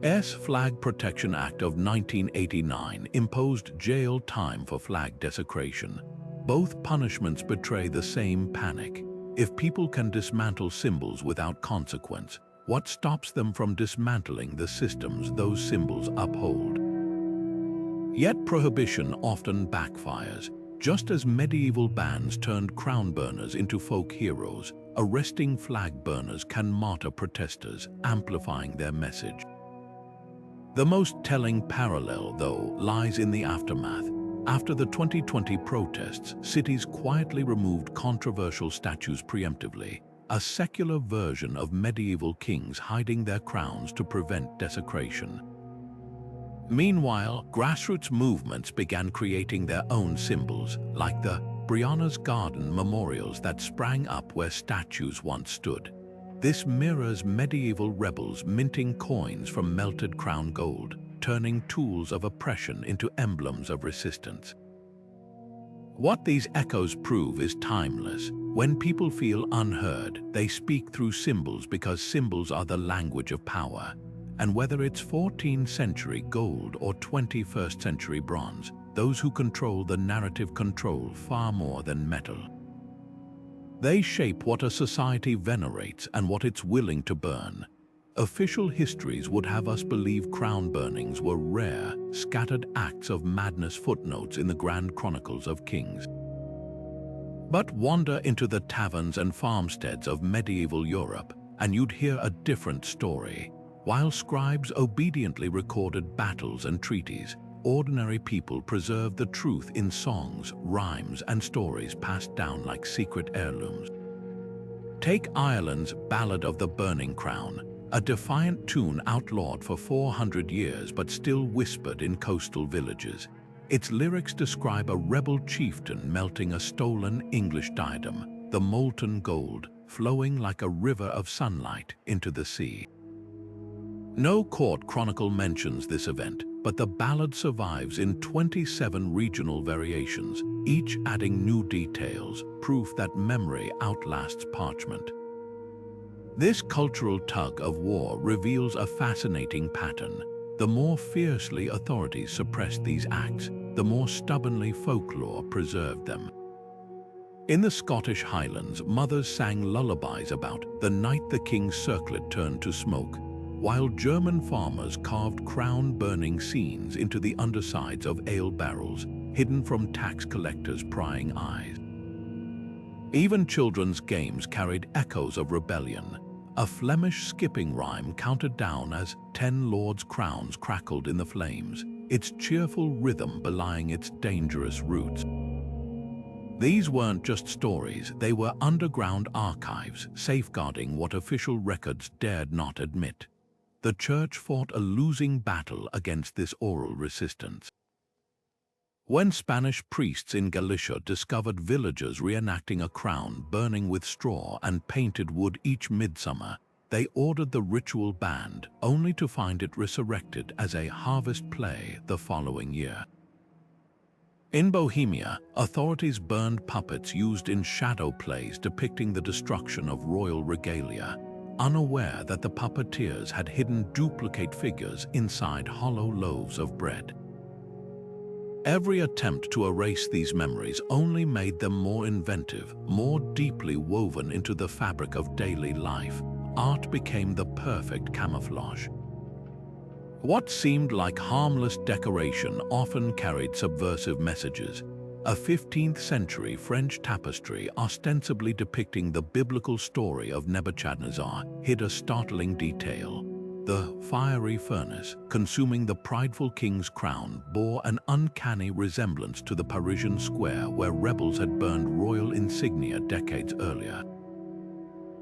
U.S. Flag Protection Act of 1989 imposed jail time for flag desecration. Both punishments betray the same panic. If people can dismantle symbols without consequence, what stops them from dismantling the systems those symbols uphold? Yet prohibition often backfires. Just as medieval bans turned crown burners into folk heroes, arresting flag burners can martyr protesters, amplifying their message. The most telling parallel, though, lies in the aftermath. After the 2020 protests, cities quietly removed controversial statues preemptively, a secular version of medieval kings hiding their crowns to prevent desecration. Meanwhile, grassroots movements began creating their own symbols, like the Brianna's Garden memorials that sprang up where statues once stood. This mirrors medieval rebels minting coins from melted crown gold, turning tools of oppression into emblems of resistance. What these echoes prove is timeless. When people feel unheard, they speak through symbols because symbols are the language of power. And whether it's 14th century gold or 21st century bronze, those who control the narrative control far more than metal. They shape what a society venerates and what it's willing to burn. Official histories would have us believe crown burnings were rare, scattered acts of madness footnotes in the grand chronicles of kings. But wander into the taverns and farmsteads of medieval Europe, and you'd hear a different story. While scribes obediently recorded battles and treaties, ordinary people preserved the truth in songs, rhymes, and stories passed down like secret heirlooms. Take Ireland's Ballad of the Burning Crown, a defiant tune outlawed for 400 years but still whispered in coastal villages. Its lyrics describe a rebel chieftain melting a stolen English diadem, the molten gold, flowing like a river of sunlight into the sea. No court chronicle mentions this event, but the ballad survives in 27 regional variations, each adding new details, proof that memory outlasts parchment. This cultural tug of war reveals a fascinating pattern. The more fiercely authorities suppressed these acts, the more stubbornly folklore preserved them. In the Scottish Highlands, mothers sang lullabies about the night the king's circlet turned to smoke, while German farmers carved crown-burning scenes into the undersides of ale barrels, hidden from tax collectors' prying eyes. Even children's games carried echoes of rebellion. A Flemish skipping rhyme counted down as 10 lords' crowns crackled in the flames, its cheerful rhythm belying its dangerous roots. These weren't just stories, they were underground archives, safeguarding what official records dared not admit. The church fought a losing battle against this oral resistance. When Spanish priests in Galicia discovered villagers reenacting a crown burning with straw and painted wood each midsummer, they ordered the ritual banned, only to find it resurrected as a harvest play the following year. In Bohemia, authorities burned puppets used in shadow plays depicting the destruction of royal regalia, unaware that the puppeteers had hidden duplicate figures inside hollow loaves of bread. Every attempt to erase these memories only made them more inventive, more deeply woven into the fabric of daily life. Art became the perfect camouflage. What seemed like harmless decoration often carried subversive messages. A 15th century French tapestry ostensibly depicting the biblical story of Nebuchadnezzar hid a startling detail. The fiery furnace, consuming the prideful king's crown, bore an uncanny resemblance to the Parisian square where rebels had burned royal insignia decades earlier.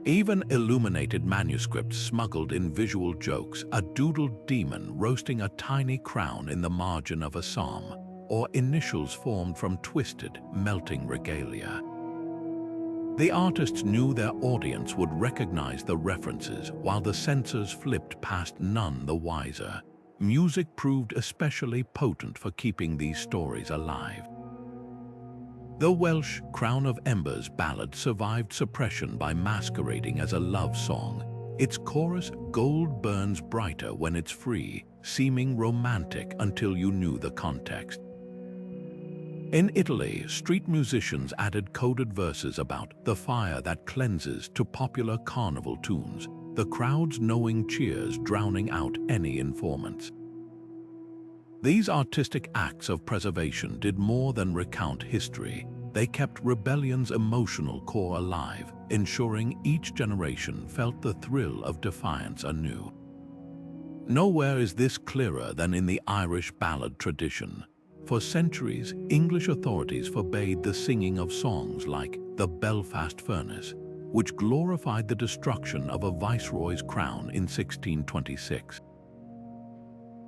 Even illuminated manuscripts smuggled in visual jokes, a doodled demon roasting a tiny crown in the margin of a psalm, or initials formed from twisted, melting regalia. The artists knew their audience would recognize the references, while the censors flipped past none the wiser. Music proved especially potent for keeping these stories alive. The Welsh Crown of Embers ballad survived suppression by masquerading as a love song. Its chorus, "Gold burns brighter when it's free," seeming romantic until you knew the context. In Italy, street musicians added coded verses about the fire that cleanses to popular carnival tunes, the crowd's knowing cheers drowning out any informants. These artistic acts of preservation did more than recount history. They kept rebellion's emotional core alive, ensuring each generation felt the thrill of defiance anew. Nowhere is this clearer than in the Irish ballad tradition. For centuries, English authorities forbade the singing of songs like the Belfast Furnace, which glorified the destruction of a viceroy's crown in 1626.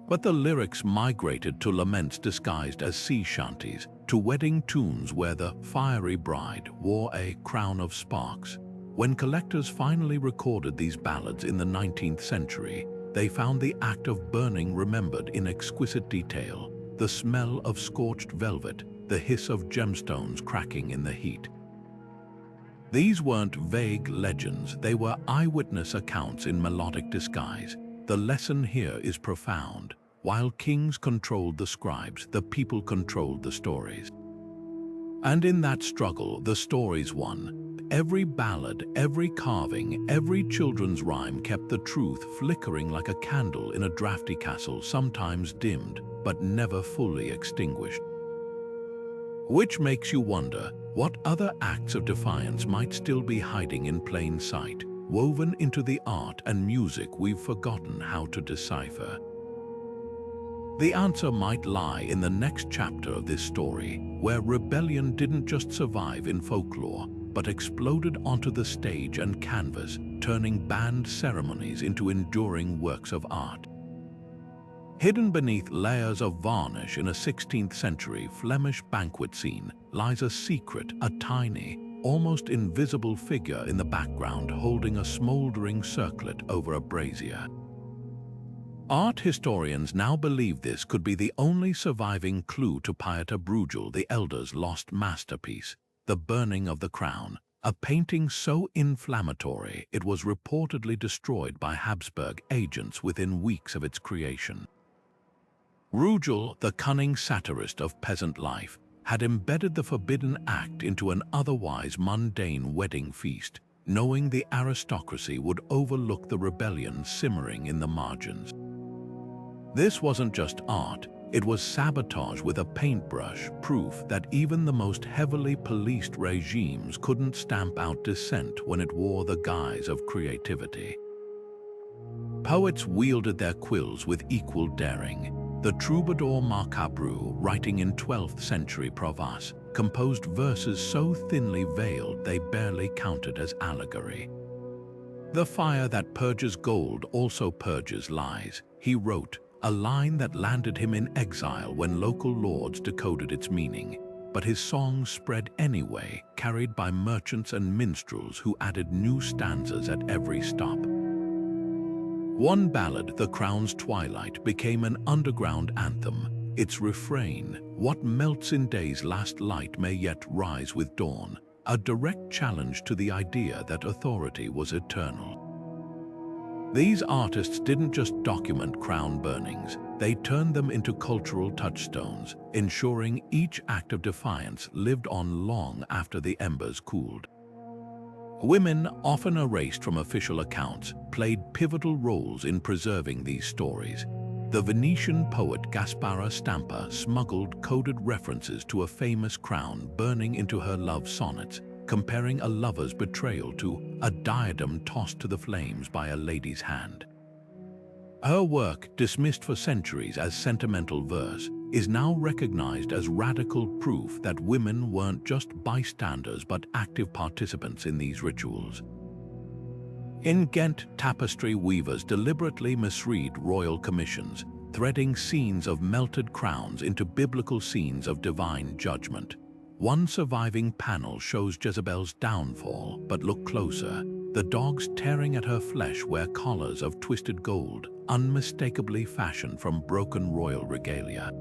But the lyrics migrated to laments disguised as sea shanties, to wedding tunes where the fiery bride wore a crown of sparks. When collectors finally recorded these ballads in the 19th century, they found the act of burning remembered in exquisite detail, the smell of scorched velvet, the hiss of gemstones cracking in the heat. These weren't vague legends, they were eyewitness accounts in melodic disguise. The lesson here is profound. While kings controlled the scribes, the people controlled the stories. And in that struggle, the stories won. Every ballad, every carving, every children's rhyme kept the truth flickering like a candle in a drafty castle, sometimes dimmed, but never fully extinguished. Which makes you wonder, what other acts of defiance might still be hiding in plain sight, woven into the art and music we've forgotten how to decipher? The answer might lie in the next chapter of this story, where rebellion didn't just survive in folklore, but exploded onto the stage and canvas, turning banned ceremonies into enduring works of art. Hidden beneath layers of varnish in a 16th century Flemish banquet scene lies a secret, a tiny, almost invisible figure in the background holding a smoldering circlet over a brazier. Art historians now believe this could be the only surviving clue to Pieter Bruegel the Elder's lost masterpiece, The Burning of the Crown, a painting so inflammatory it was reportedly destroyed by Habsburg agents within weeks of its creation. Bruegel, the cunning satirist of peasant life, had embedded the forbidden act into an otherwise mundane wedding feast, knowing the aristocracy would overlook the rebellion simmering in the margins. This wasn't just art, it was sabotage with a paintbrush, proof that even the most heavily policed regimes couldn't stamp out dissent when it wore the guise of creativity. Poets wielded their quills with equal daring. The troubadour Mockery, writing in 12th century Provence, composed verses so thinly veiled they barely counted as allegory. "The fire that purges gold also purges lies," he wrote, a line that landed him in exile when local lords decoded its meaning. But his songs spread anyway, carried by merchants and minstrels who added new stanzas at every stop. One ballad, The Crown's Twilight, became an underground anthem. Its refrain, "What melts in day's last light may yet rise with dawn," a direct challenge to the idea that authority was eternal. These artists didn't just document crown burnings, they turned them into cultural touchstones, ensuring each act of defiance lived on long after the embers cooled. Women, often erased from official accounts, played pivotal roles in preserving these stories. The Venetian poet Gaspara Stampa smuggled coded references to a famous crown burning into her love sonnets, comparing a lover's betrayal to a diadem tossed to the flames by a lady's hand. Her work, dismissed for centuries as sentimental verse, is now recognized as radical proof that women weren't just bystanders but active participants in these rituals. In Ghent, tapestry weavers deliberately misread royal commissions, threading scenes of melted crowns into biblical scenes of divine judgment. One surviving panel shows Jezebel's downfall, but look closer. The dogs tearing at her flesh wear collars of twisted gold, unmistakably fashioned from broken royal regalia.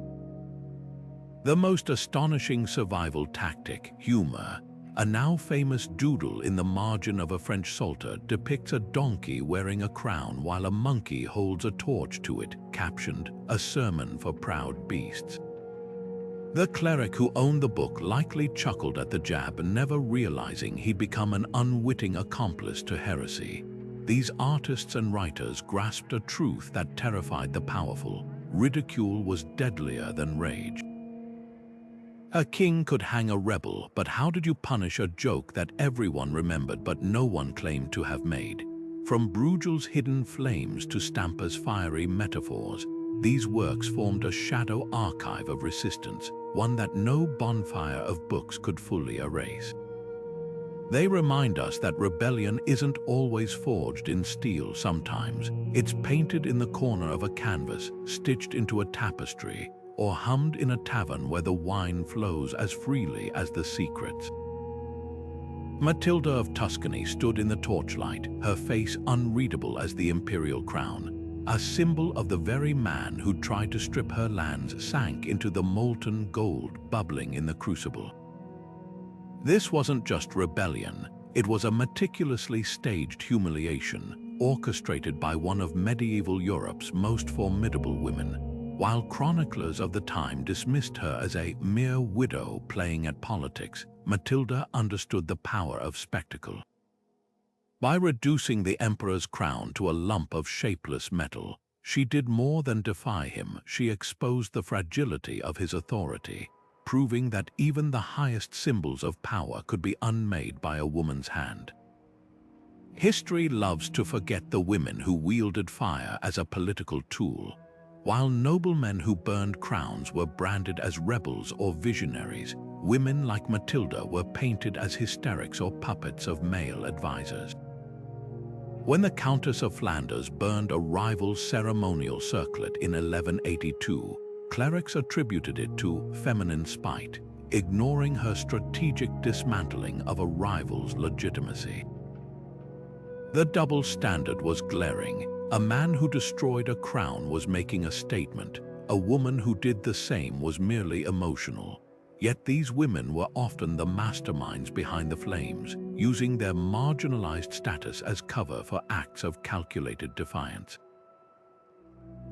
The most astonishing survival tactic, humor, a now famous doodle in the margin of a French psalter depicts a donkey wearing a crown while a monkey holds a torch to it, captioned, "A Sermon for Proud Beasts." The cleric who owned the book likely chuckled at the jab, never realizing he'd become an unwitting accomplice to heresy. These artists and writers grasped a truth that terrified the powerful. Ridicule was deadlier than rage. A king could hang a rebel, but how did you punish a joke that everyone remembered but no one claimed to have made? From Bruegel's hidden flames to Stamper's fiery metaphors, these works formed a shadow archive of resistance, one that no bonfire of books could fully erase. They remind us that rebellion isn't always forged in steel. Sometimes it's painted in the corner of a canvas, stitched into a tapestry, or hummed in a tavern where the wine flows as freely as the secrets. Matilda of Tuscany stood in the torchlight, her face unreadable as the imperial crown. A symbol of the very man who tried to strip her lands sank into the molten gold bubbling in the crucible. This wasn't just rebellion, it was a meticulously staged humiliation, orchestrated by one of medieval Europe's most formidable women. While chroniclers of the time dismissed her as a mere widow playing at politics, Matilda understood the power of spectacle. By reducing the emperor's crown to a lump of shapeless metal, she did more than defy him. She exposed the fragility of his authority, proving that even the highest symbols of power could be unmade by a woman's hand. History loves to forget the women who wielded fire as a political tool. While noblemen who burned crowns were branded as rebels or visionaries, women like Matilda were painted as hysterics or puppets of male advisors. When the Countess of Flanders burned a rival's ceremonial circlet in 1182, clerics attributed it to feminine spite, ignoring her strategic dismantling of a rival's legitimacy. The double standard was glaring. A man who destroyed a crown was making a statement. A woman who did the same was merely emotional. Yet these women were often the masterminds behind the flames, using their marginalized status as cover for acts of calculated defiance.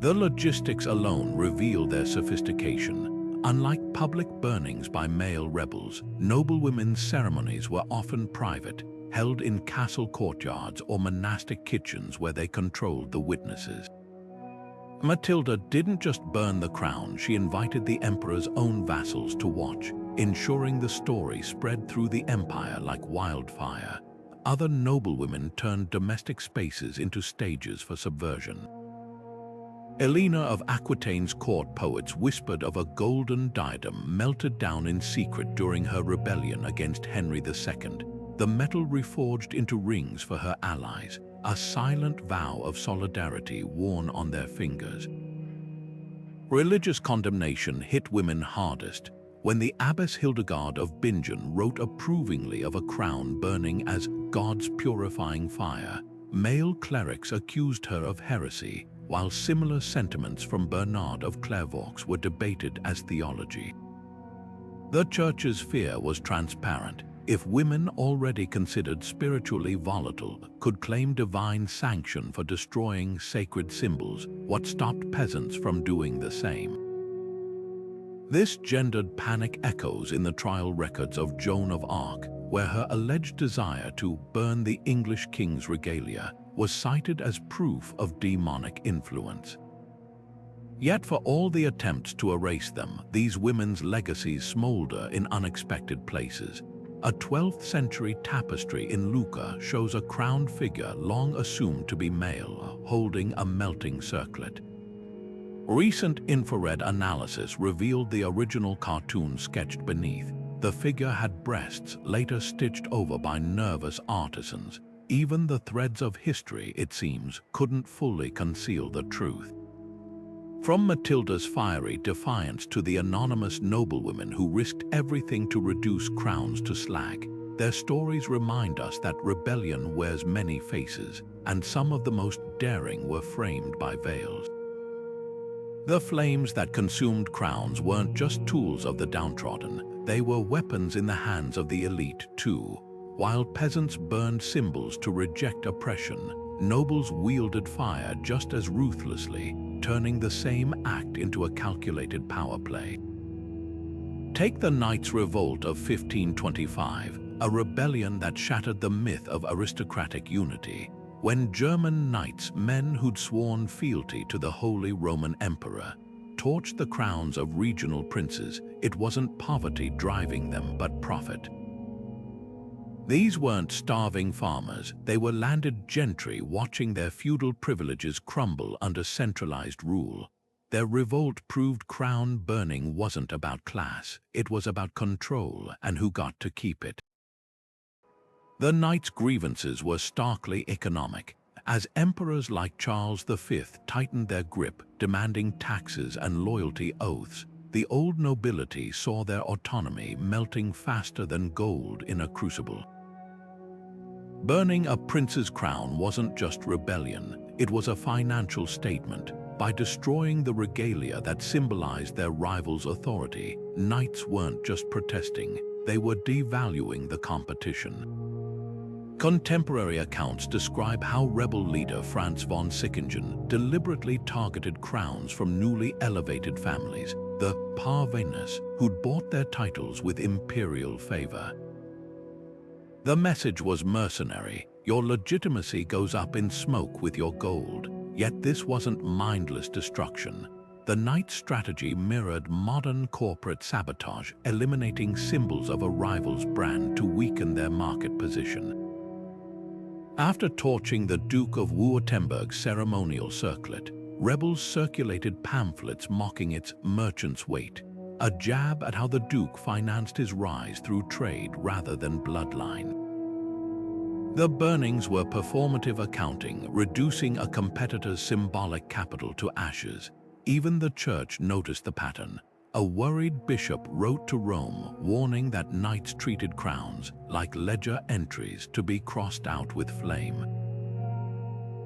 The logistics alone reveal their sophistication. Unlike public burnings by male rebels, noblewomen's ceremonies were often private, held in castle courtyards or monastic kitchens where they controlled the witnesses. Matilda didn't just burn the crown, she invited the emperor's own vassals to watch, ensuring the story spread through the empire like wildfire. Other noblewomen turned domestic spaces into stages for subversion. Elena of Aquitaine's court poets whispered of a golden diadem melted down in secret during her rebellion against Henry II. The metal reforged into rings for her allies, a silent vow of solidarity worn on their fingers. Religious condemnation hit women hardest when the Abbess Hildegard of Bingen wrote approvingly of a crown burning as God's purifying fire. Male clerics accused her of heresy, while similar sentiments from Bernard of Clairvaux were debated as theology. The Church's fear was transparent. If women already considered spiritually volatile could claim divine sanction for destroying sacred symbols, what stopped peasants from doing the same? This gendered panic echoes in the trial records of Joan of Arc, where her alleged desire to burn the English king's regalia was cited as proof of demonic influence. Yet for all the attempts to erase them, these women's legacies smolder in unexpected places. A 12th century tapestry in Lucca shows a crowned figure long assumed to be male, holding a melting circlet. Recent infrared analysis revealed the original cartoon sketched beneath. The figure had breasts later stitched over by nervous artisans. Even the threads of history, it seems, couldn't fully conceal the truth. From Matilda's fiery defiance to the anonymous noblewomen who risked everything to reduce crowns to slag, their stories remind us that rebellion wears many faces, and some of the most daring were framed by veils. The flames that consumed crowns weren't just tools of the downtrodden, they were weapons in the hands of the elite too. While peasants burned symbols to reject oppression, nobles wielded fire just as ruthlessly, turning the same act into a calculated power play. Take the Knights' Revolt of 1525, a rebellion that shattered the myth of aristocratic unity. When German knights, men who'd sworn fealty to the Holy Roman Emperor, torched the crowns of regional princes, it wasn't poverty driving them, but profit. These weren't starving farmers, they were landed gentry watching their feudal privileges crumble under centralized rule. Their revolt proved crown burning wasn't about class, it was about control and who got to keep it. The knights' grievances were starkly economic, as emperors like Charles V tightened their grip, demanding taxes and loyalty oaths. The old nobility saw their autonomy melting faster than gold in a crucible. Burning a prince's crown wasn't just rebellion, it was a financial statement. By destroying the regalia that symbolized their rivals' authority, knights weren't just protesting, they were devaluing the competition. Contemporary accounts describe how rebel leader Franz von Sickingen deliberately targeted crowns from newly elevated families, the parvenus, who'd bought their titles with imperial favor. The message was mercenary: your legitimacy goes up in smoke with your gold. Yet this wasn't mindless destruction. The Knights' strategy mirrored modern corporate sabotage, eliminating symbols of a rival's brand to weaken their market position. After torching the Duke of Württemberg's ceremonial circlet, rebels circulated pamphlets mocking its merchant's weight, a jab at how the Duke financed his rise through trade rather than bloodline. The burnings were performative accounting, reducing a competitor's symbolic capital to ashes. Even the church noticed the pattern. A worried bishop wrote to Rome, warning that knights treated crowns like ledger entries to be crossed out with flame.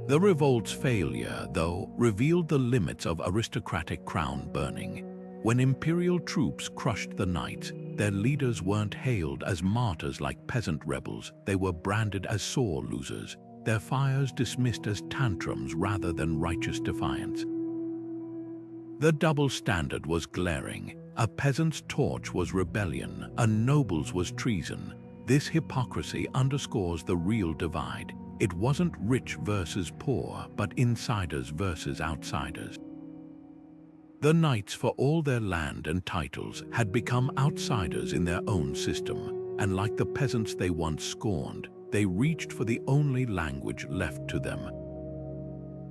The revolt's failure, though, revealed the limits of aristocratic crown burning. When imperial troops crushed the knights, their leaders weren't hailed as martyrs like peasant rebels, they were branded as sore losers, their fires dismissed as tantrums rather than righteous defiance. The double standard was glaring. A peasant's torch was rebellion, a noble's was treason. This hypocrisy underscores the real divide. It wasn't rich versus poor, but insiders versus outsiders. The knights, for all their land and titles, had become outsiders in their own system, and like the peasants they once scorned, they reached for the only language left to them.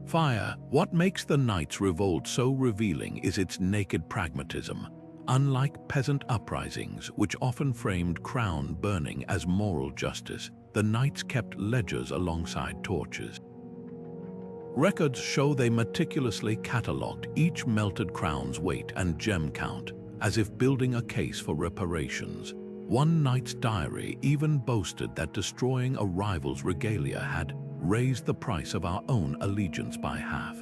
Fire. What makes the Knights' Revolt so revealing is its naked pragmatism. Unlike peasant uprisings, which often framed crown burning as moral justice, the Knights kept ledgers alongside torches. Records show they meticulously catalogued each melted crown's weight and gem count, as if building a case for reparations. One knight's diary even boasted that destroying a rival's regalia had raised the price of our own allegiance by half.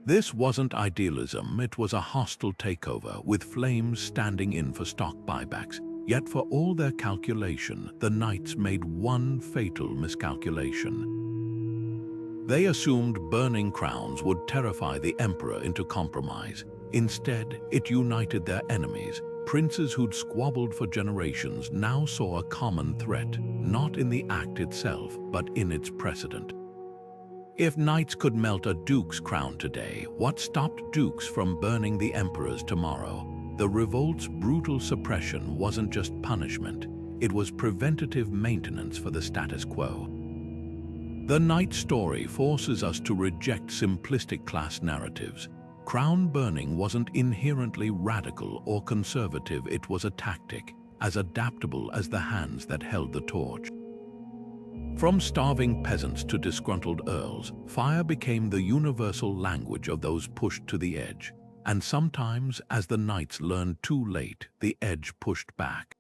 This wasn't idealism, it was a hostile takeover, with flames standing in for stock buybacks. Yet for all their calculation, the knights made one fatal miscalculation. They assumed burning crowns would terrify the emperor into compromise. Instead, it united their enemies. Princes who'd squabbled for generations now saw a common threat, not in the act itself, but in its precedent. If knights could melt a duke's crown today, what stopped dukes from burning the emperors tomorrow? The revolt's brutal suppression wasn't just punishment, it was preventative maintenance for the status quo. The Knight story forces us to reject simplistic class narratives. Crown burning wasn't inherently radical or conservative, it was a tactic, as adaptable as the hands that held the torch. From starving peasants to disgruntled earls, fire became the universal language of those pushed to the edge. And sometimes, as the knights learned too late, the edge pushed back.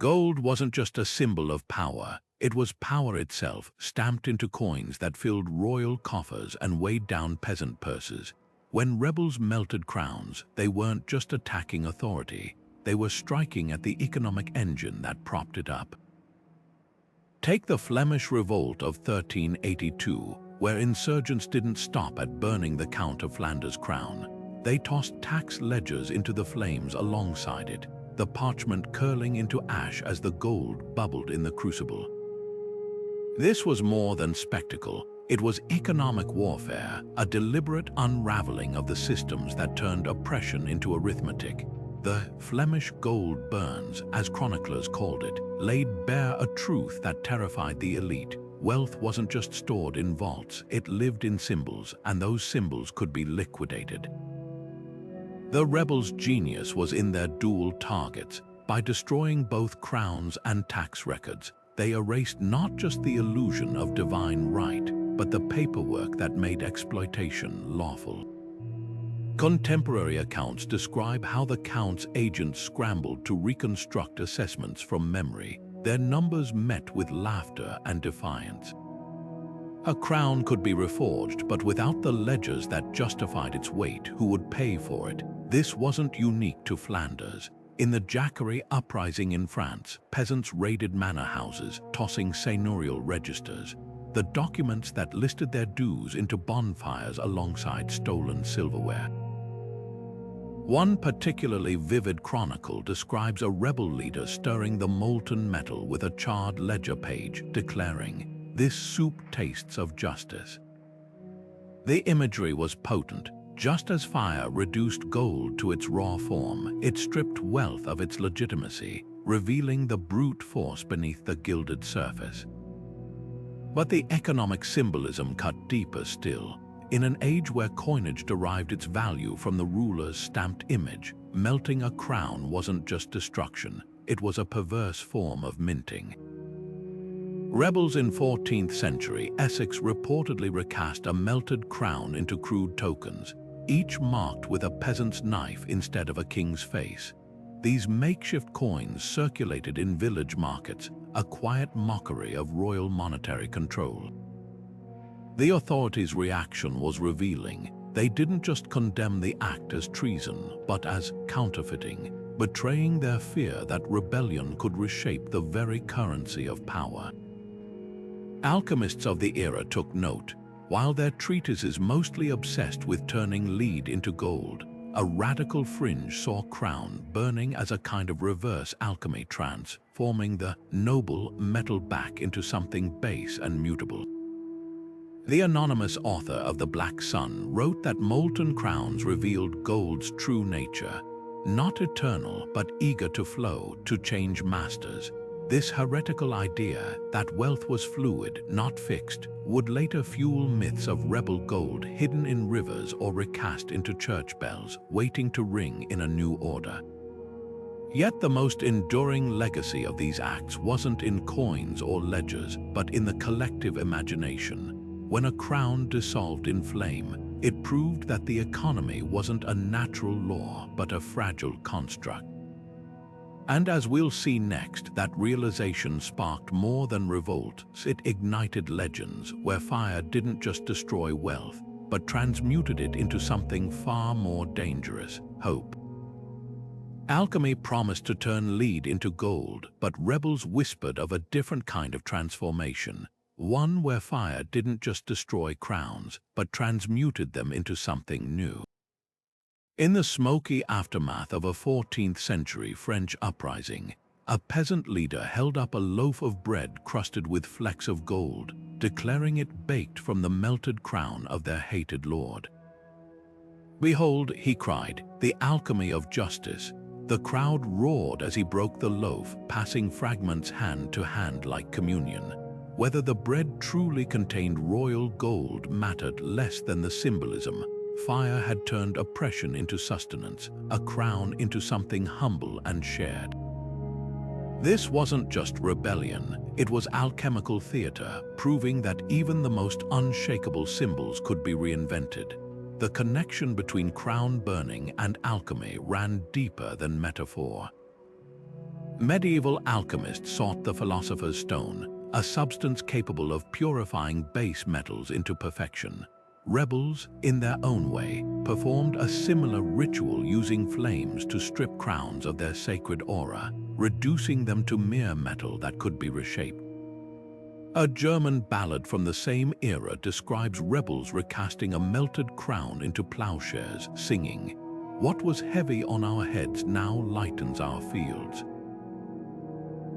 Gold wasn't just a symbol of power, it was power itself, stamped into coins that filled royal coffers and weighed down peasant purses. When rebels melted crowns, they weren't just attacking authority, they were striking at the economic engine that propped it up. Take the Flemish Revolt of 1382, where insurgents didn't stop at burning the Count of Flanders' crown. They tossed tax ledgers into the flames alongside it, the parchment curling into ash as the gold bubbled in the crucible. This was more than spectacle. It was economic warfare, a deliberate unraveling of the systems that turned oppression into arithmetic. The Flemish gold burns, as chroniclers called it, laid bare a truth that terrified the elite. Wealth wasn't just stored in vaults, it lived in symbols, and those symbols could be liquidated. The rebels' genius was in their dual targets. By destroying both crowns and tax records, they erased not just the illusion of divine right, but the paperwork that made exploitation lawful. Contemporary accounts describe how the Count's agents scrambled to reconstruct assessments from memory, their numbers met with laughter and defiance. A crown could be reforged, but without the ledgers that justified its weight, who would pay for it? This wasn't unique to Flanders. In the Jacquerie uprising in France, peasants raided manor houses, tossing seigneurial registers, the documents that listed their dues into bonfires alongside stolen silverware. One particularly vivid chronicle describes a rebel leader stirring the molten metal with a charred ledger page, declaring, "This soup tastes of justice." The imagery was potent. Just as fire reduced gold to its raw form, it stripped wealth of its legitimacy, revealing the brute force beneath the gilded surface. But the economic symbolism cut deeper still. In an age where coinage derived its value from the ruler's stamped image, melting a crown wasn't just destruction, it was a perverse form of minting. Rebels in 14th century Essex reportedly recast a melted crown into crude tokens, each marked with a peasant's knife instead of a king's face. These makeshift coins circulated in village markets, a quiet mockery of royal monetary control. The authorities' reaction was revealing. They didn't just condemn the act as treason, but as counterfeiting, betraying their fear that rebellion could reshape the very currency of power. Alchemists of the era took note. While their treatises mostly obsessed with turning lead into gold, a radical fringe saw crown burning as a kind of reverse alchemy trance, forming the noble metal back into something base and mutable. The anonymous author of The Black Sun wrote that molten crowns revealed gold's true nature, not eternal but eager to flow, to change masters. This heretical idea that wealth was fluid, not fixed, would later fuel myths of rebel gold hidden in rivers or recast into church bells, waiting to ring in a new order. Yet the most enduring legacy of these acts wasn't in coins or ledgers, but in the collective imagination. When a crown dissolved in flame, it proved that the economy wasn't a natural law, but a fragile construct. And as we'll see next, that realization sparked more than revolts. It ignited legends where fire didn't just destroy wealth, but transmuted it into something far more dangerous: hope. Alchemy promised to turn lead into gold, but rebels whispered of a different kind of transformation, one where fire didn't just destroy crowns, but transmuted them into something new. In the smoky aftermath of a 14th century French uprising, a peasant leader held up a loaf of bread crusted with flecks of gold, declaring it baked from the melted crown of their hated lord. "Behold," he cried, "the alchemy of justice." The crowd roared as he broke the loaf, passing fragments hand to hand like communion. Whether the bread truly contained royal gold mattered less than the symbolism. Fire had turned oppression into sustenance, a crown into something humble and shared. This wasn't just rebellion, it was alchemical theater, proving that even the most unshakable symbols could be reinvented. The connection between crown burning and alchemy ran deeper than metaphor. Medieval alchemists sought the philosopher's stone, a substance capable of purifying base metals into perfection. Rebels, in their own way, performed a similar ritual using flames to strip crowns of their sacred aura, reducing them to mere metal that could be reshaped. A German ballad from the same era describes rebels recasting a melted crown into plowshares, singing, "What was heavy on our heads now lightens our fields."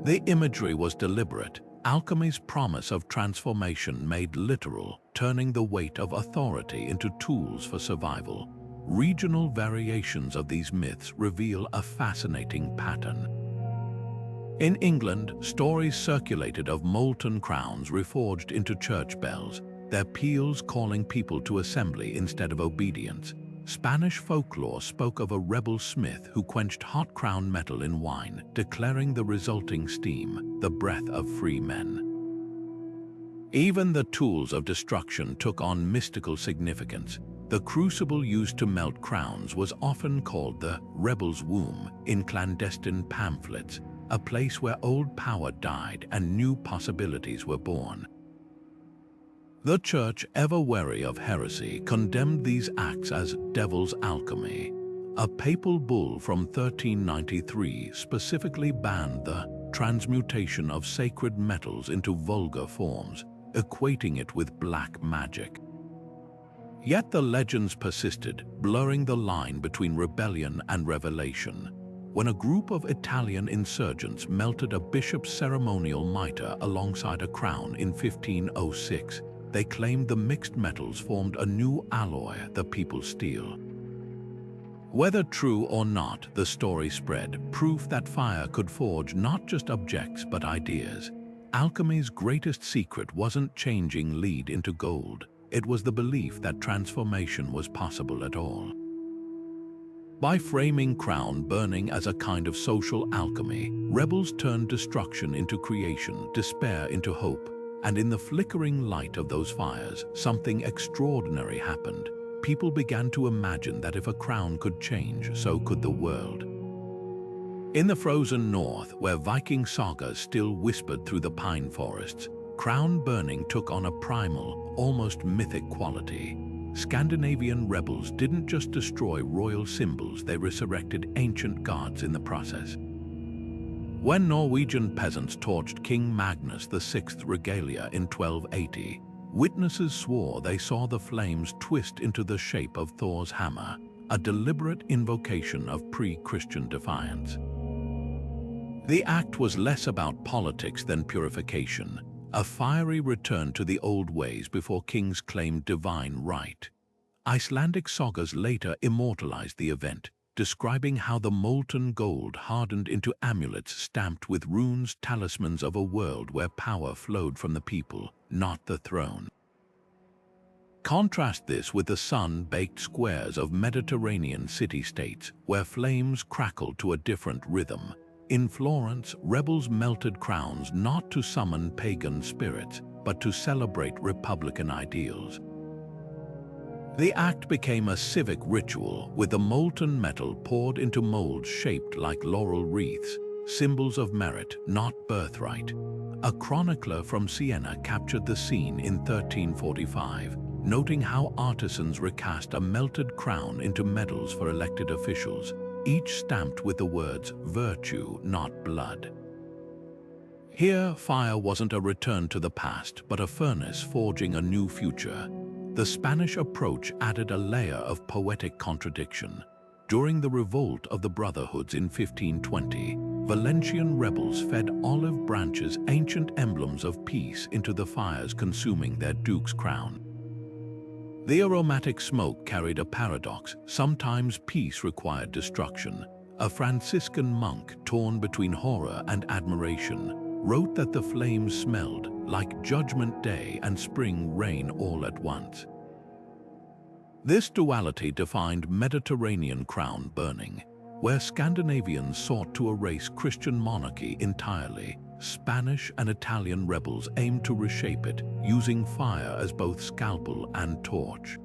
The imagery was deliberate, alchemy's promise of transformation made literal, turning the weight of authority into tools for survival. Regional variations of these myths reveal a fascinating pattern. In England, stories circulated of molten crowns reforged into church bells, their peals calling people to assembly instead of obedience. Spanish folklore spoke of a rebel smith who quenched hot crown metal in wine, declaring the resulting steam the breath of free men. Even the tools of destruction took on mystical significance. The crucible used to melt crowns was often called the rebel's womb in clandestine pamphlets, a place where old power died and new possibilities were born. The Church, ever wary of heresy, condemned these acts as devil's alchemy. A papal bull from 1393 specifically banned the transmutation of sacred metals into vulgar forms, equating it with black magic. Yet the legends persisted, blurring the line between rebellion and revelation. When a group of Italian insurgents melted a bishop's ceremonial mitre alongside a crown in 1506, they claimed the mixed metals formed a new alloy, the people's steel. Whether true or not, the story spread, proof that fire could forge not just objects but ideas. Alchemy's greatest secret wasn't changing lead into gold. It was the belief that transformation was possible at all. By framing crown burning as a kind of social alchemy, rebels turned destruction into creation, despair into hope, and in the flickering light of those fires, something extraordinary happened. People began to imagine that if a crown could change, so could the world. In the frozen north, where Viking sagas still whispered through the pine forests, crown burning took on a primal, almost mythic quality. Scandinavian rebels didn't just destroy royal symbols, they resurrected ancient gods in the process. When Norwegian peasants torched King Magnus VI's regalia in 1280, witnesses swore they saw the flames twist into the shape of Thor's hammer, a deliberate invocation of pre-Christian defiance. The act was less about politics than purification, a fiery return to the old ways before kings claimed divine right. Icelandic sagas later immortalized the event, describing how the molten gold hardened into amulets stamped with runes, talismans of a world where power flowed from the people, not the throne. Contrast this with the sun-baked squares of Mediterranean city-states, where flames crackled to a different rhythm. In Florence, rebels melted crowns not to summon pagan spirits, but to celebrate republican ideals. The act became a civic ritual, with the molten metal poured into molds shaped like laurel wreaths, symbols of merit, not birthright. A chronicler from Siena captured the scene in 1345, noting how artisans recast a melted crown into medals for elected officials, each stamped with the words virtue, not blood. Here, fire wasn't a return to the past, but a furnace forging a new future. The Spanish approach added a layer of poetic contradiction. During the revolt of the Brotherhoods in 1520, Valencian rebels fed olive branches, ancient emblems of peace, into the fires consuming their duke's crown. The aromatic smoke carried a paradox. Sometimes peace required destruction. A Franciscan monk, torn between horror and admiration, wrote that the flames smelled like Judgment Day and spring rain all at once. This duality defined Mediterranean crown burning. Where Scandinavians sought to erase Christian monarchy entirely, Spanish and Italian rebels aimed to reshape it, using fire as both scalpel and torch.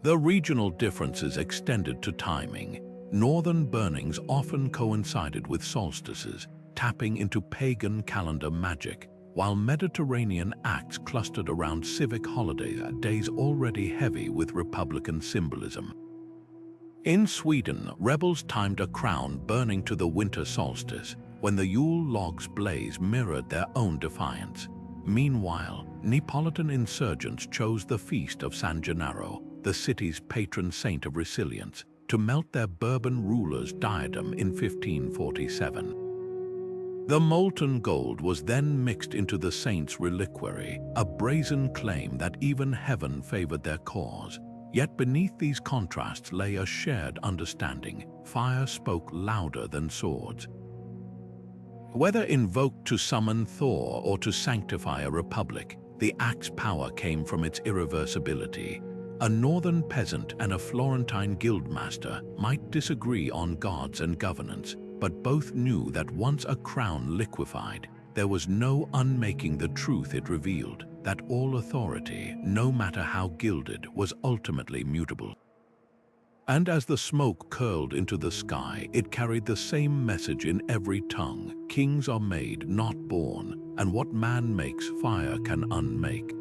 The regional differences extended to timing. Northern burnings often coincided with solstices, tapping into pagan calendar magic, while Mediterranean acts clustered around civic holidays, days already heavy with Republican symbolism. In Sweden, rebels timed a crown burning to the winter solstice, when the Yule logs' blaze mirrored their own defiance. Meanwhile, Neapolitan insurgents chose the feast of San Gennaro, the city's patron saint of resilience, to melt their Bourbon ruler's diadem in 1547. The molten gold was then mixed into the saint's reliquary, a brazen claim that even heaven favored their cause. Yet beneath these contrasts lay a shared understanding. Fire spoke louder than swords. Whether invoked to summon Thor or to sanctify a republic, the axe's power came from its irreversibility. A northern peasant and a Florentine guildmaster might disagree on gods and governance, but both knew that once a crown liquefied, there was no unmaking the truth it revealed, that all authority, no matter how gilded, was ultimately mutable. And as the smoke curled into the sky, it carried the same message in every tongue: kings are made, not born, and what man makes, fire can unmake.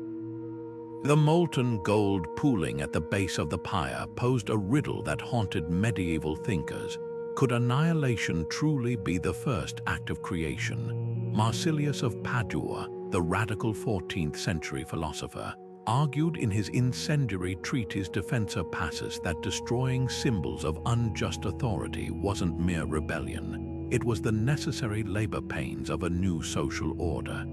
The molten gold pooling at the base of the pyre posed a riddle that haunted medieval thinkers. Could annihilation truly be the first act of creation? Marsilius of Padua, the radical 14th century philosopher, argued in his incendiary treatise Defensa Passus that destroying symbols of unjust authority wasn't mere rebellion. It was the necessary labor pains of a new social order.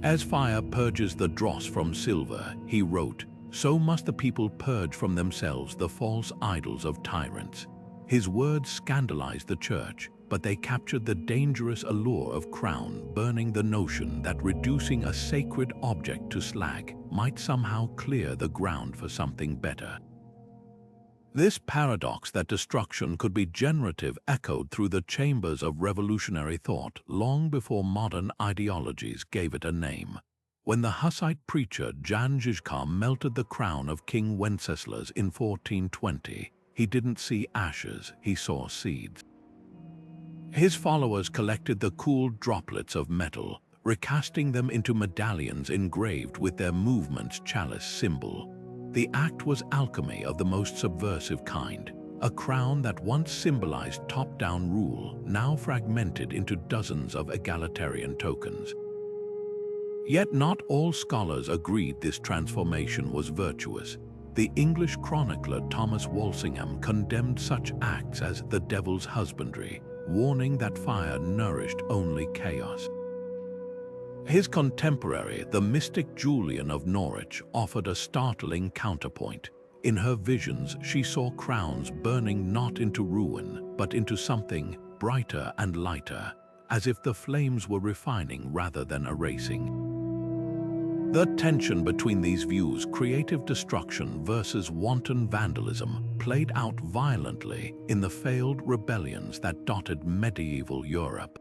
As fire purges the dross from silver, he wrote, so must the people purge from themselves the false idols of tyrants. His words scandalized the church, but they captured the dangerous allure of crown, burning the notion that reducing a sacred object to slag might somehow clear the ground for something better. This paradox that destruction could be generative echoed through the chambers of revolutionary thought long before modern ideologies gave it a name. When the Hussite preacher Jan Žižka melted the crown of King Wenceslas in 1420, he didn't see ashes, he saw seeds. His followers collected the cooled droplets of metal, recasting them into medallions engraved with their movement's chalice symbol. The act was alchemy of the most subversive kind, a crown that once symbolized top-down rule, now fragmented into dozens of egalitarian tokens. Yet not all scholars agreed this transformation was virtuous. The English chronicler Thomas Walsingham condemned such acts as the devil's husbandry, warning that fire nourished only chaos. His contemporary, the mystic Julian of Norwich, offered a startling counterpoint. In her visions, she saw crowns burning not into ruin, but into something brighter and lighter, as if the flames were refining rather than erasing. The tension between these views, creative destruction versus wanton vandalism, played out violently in the failed rebellions that dotted medieval Europe.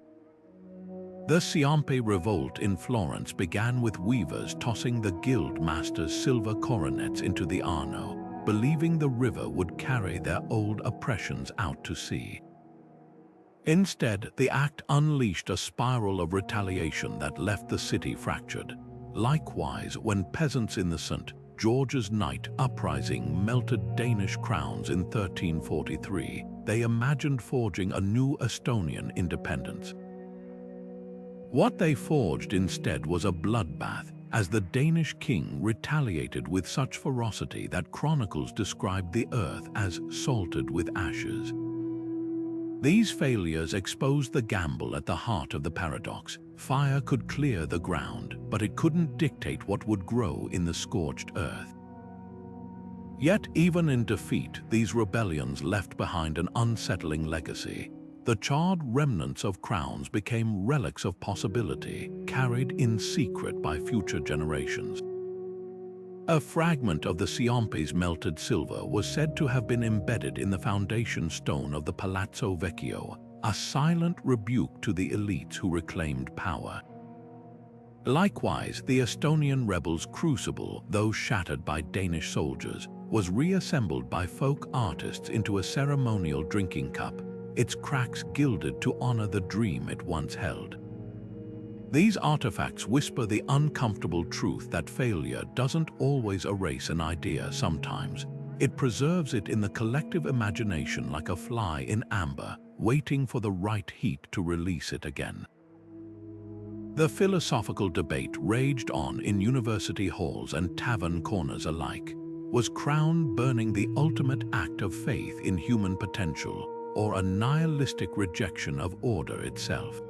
The Ciompe revolt in Florence began with weavers tossing the guild masters' silver coronets into the Arno, believing the river would carry their old oppressions out to sea. Instead, the act unleashed a spiral of retaliation that left the city fractured. Likewise, when peasants in the St. George's Night uprising melted Danish crowns in 1343, they imagined forging a new Estonian independence. What they forged instead was a bloodbath, as the Danish king retaliated with such ferocity that chronicles described the earth as salted with ashes. These failures exposed the gamble at the heart of the paradox. Fire could clear the ground, but it couldn't dictate what would grow in the scorched earth. Yet even in defeat, these rebellions left behind an unsettling legacy. The charred remnants of crowns became relics of possibility, carried in secret by future generations. A fragment of the Ciompe's melted silver was said to have been embedded in the foundation stone of the Palazzo Vecchio, a silent rebuke to the elites who reclaimed power. Likewise, the Estonian rebels' crucible, though shattered by Danish soldiers, was reassembled by folk artists into a ceremonial drinking cup, its cracks gilded to honor the dream it once held. These artifacts whisper the uncomfortable truth that failure doesn't always erase an idea. Sometimes it preserves it in the collective imagination like a fly in amber, waiting for the right heat to release it again. The philosophical debate raged on in university halls and tavern corners alike. Was crown burning the ultimate act of faith in human potential, or a nihilistic rejection of order itself?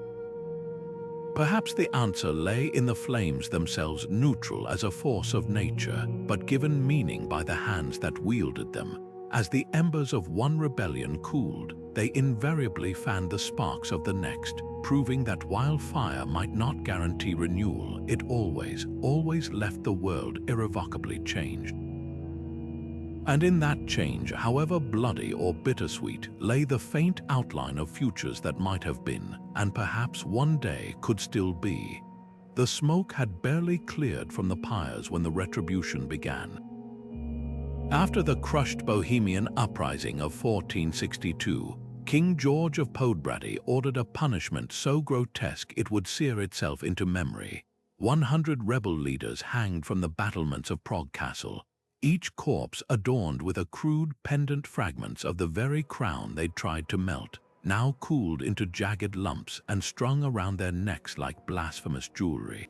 Perhaps the answer lay in the flames themselves, neutral as a force of nature, but given meaning by the hands that wielded them. As the embers of one rebellion cooled, they invariably fanned the sparks of the next, proving that while fire might not guarantee renewal, it always left the world irrevocably changed. And in that change, however bloody or bittersweet, lay the faint outline of futures that might have been, and perhaps one day could still be. The smoke had barely cleared from the pyres when the Retribution began. After the crushed Bohemian uprising of 1462, King George of Podebrady ordered a punishment so grotesque it would sear itself into memory. 100 rebel leaders hanged from the battlements of Prague Castle, each corpse adorned with a crude pendant fragments of the very crown they'd tried to melt, now cooled into jagged lumps and strung around their necks like blasphemous jewelry.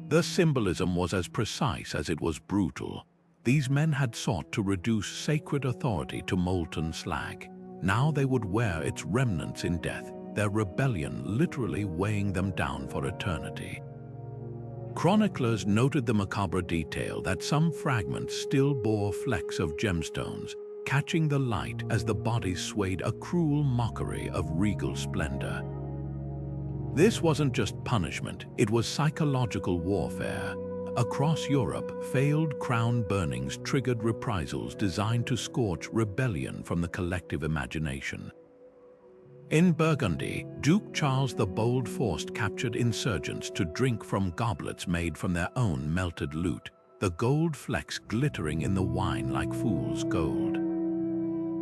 The symbolism was as precise as it was brutal. These men had sought to reduce sacred authority to molten slag. Now they would wear its remnants in death, their rebellion literally weighing them down for eternity. Chroniclers noted the macabre detail that some fragments still bore flecks of gemstones, catching the light as the bodies swayed, a cruel mockery of regal splendor. This wasn't just punishment, it was psychological warfare. Across Europe, failed crown burnings triggered reprisals designed to scorch rebellion from the collective imagination. In Burgundy, Duke Charles the Bold forced captured insurgents to drink from goblets made from their own melted loot, the gold flecks glittering in the wine like fool's gold.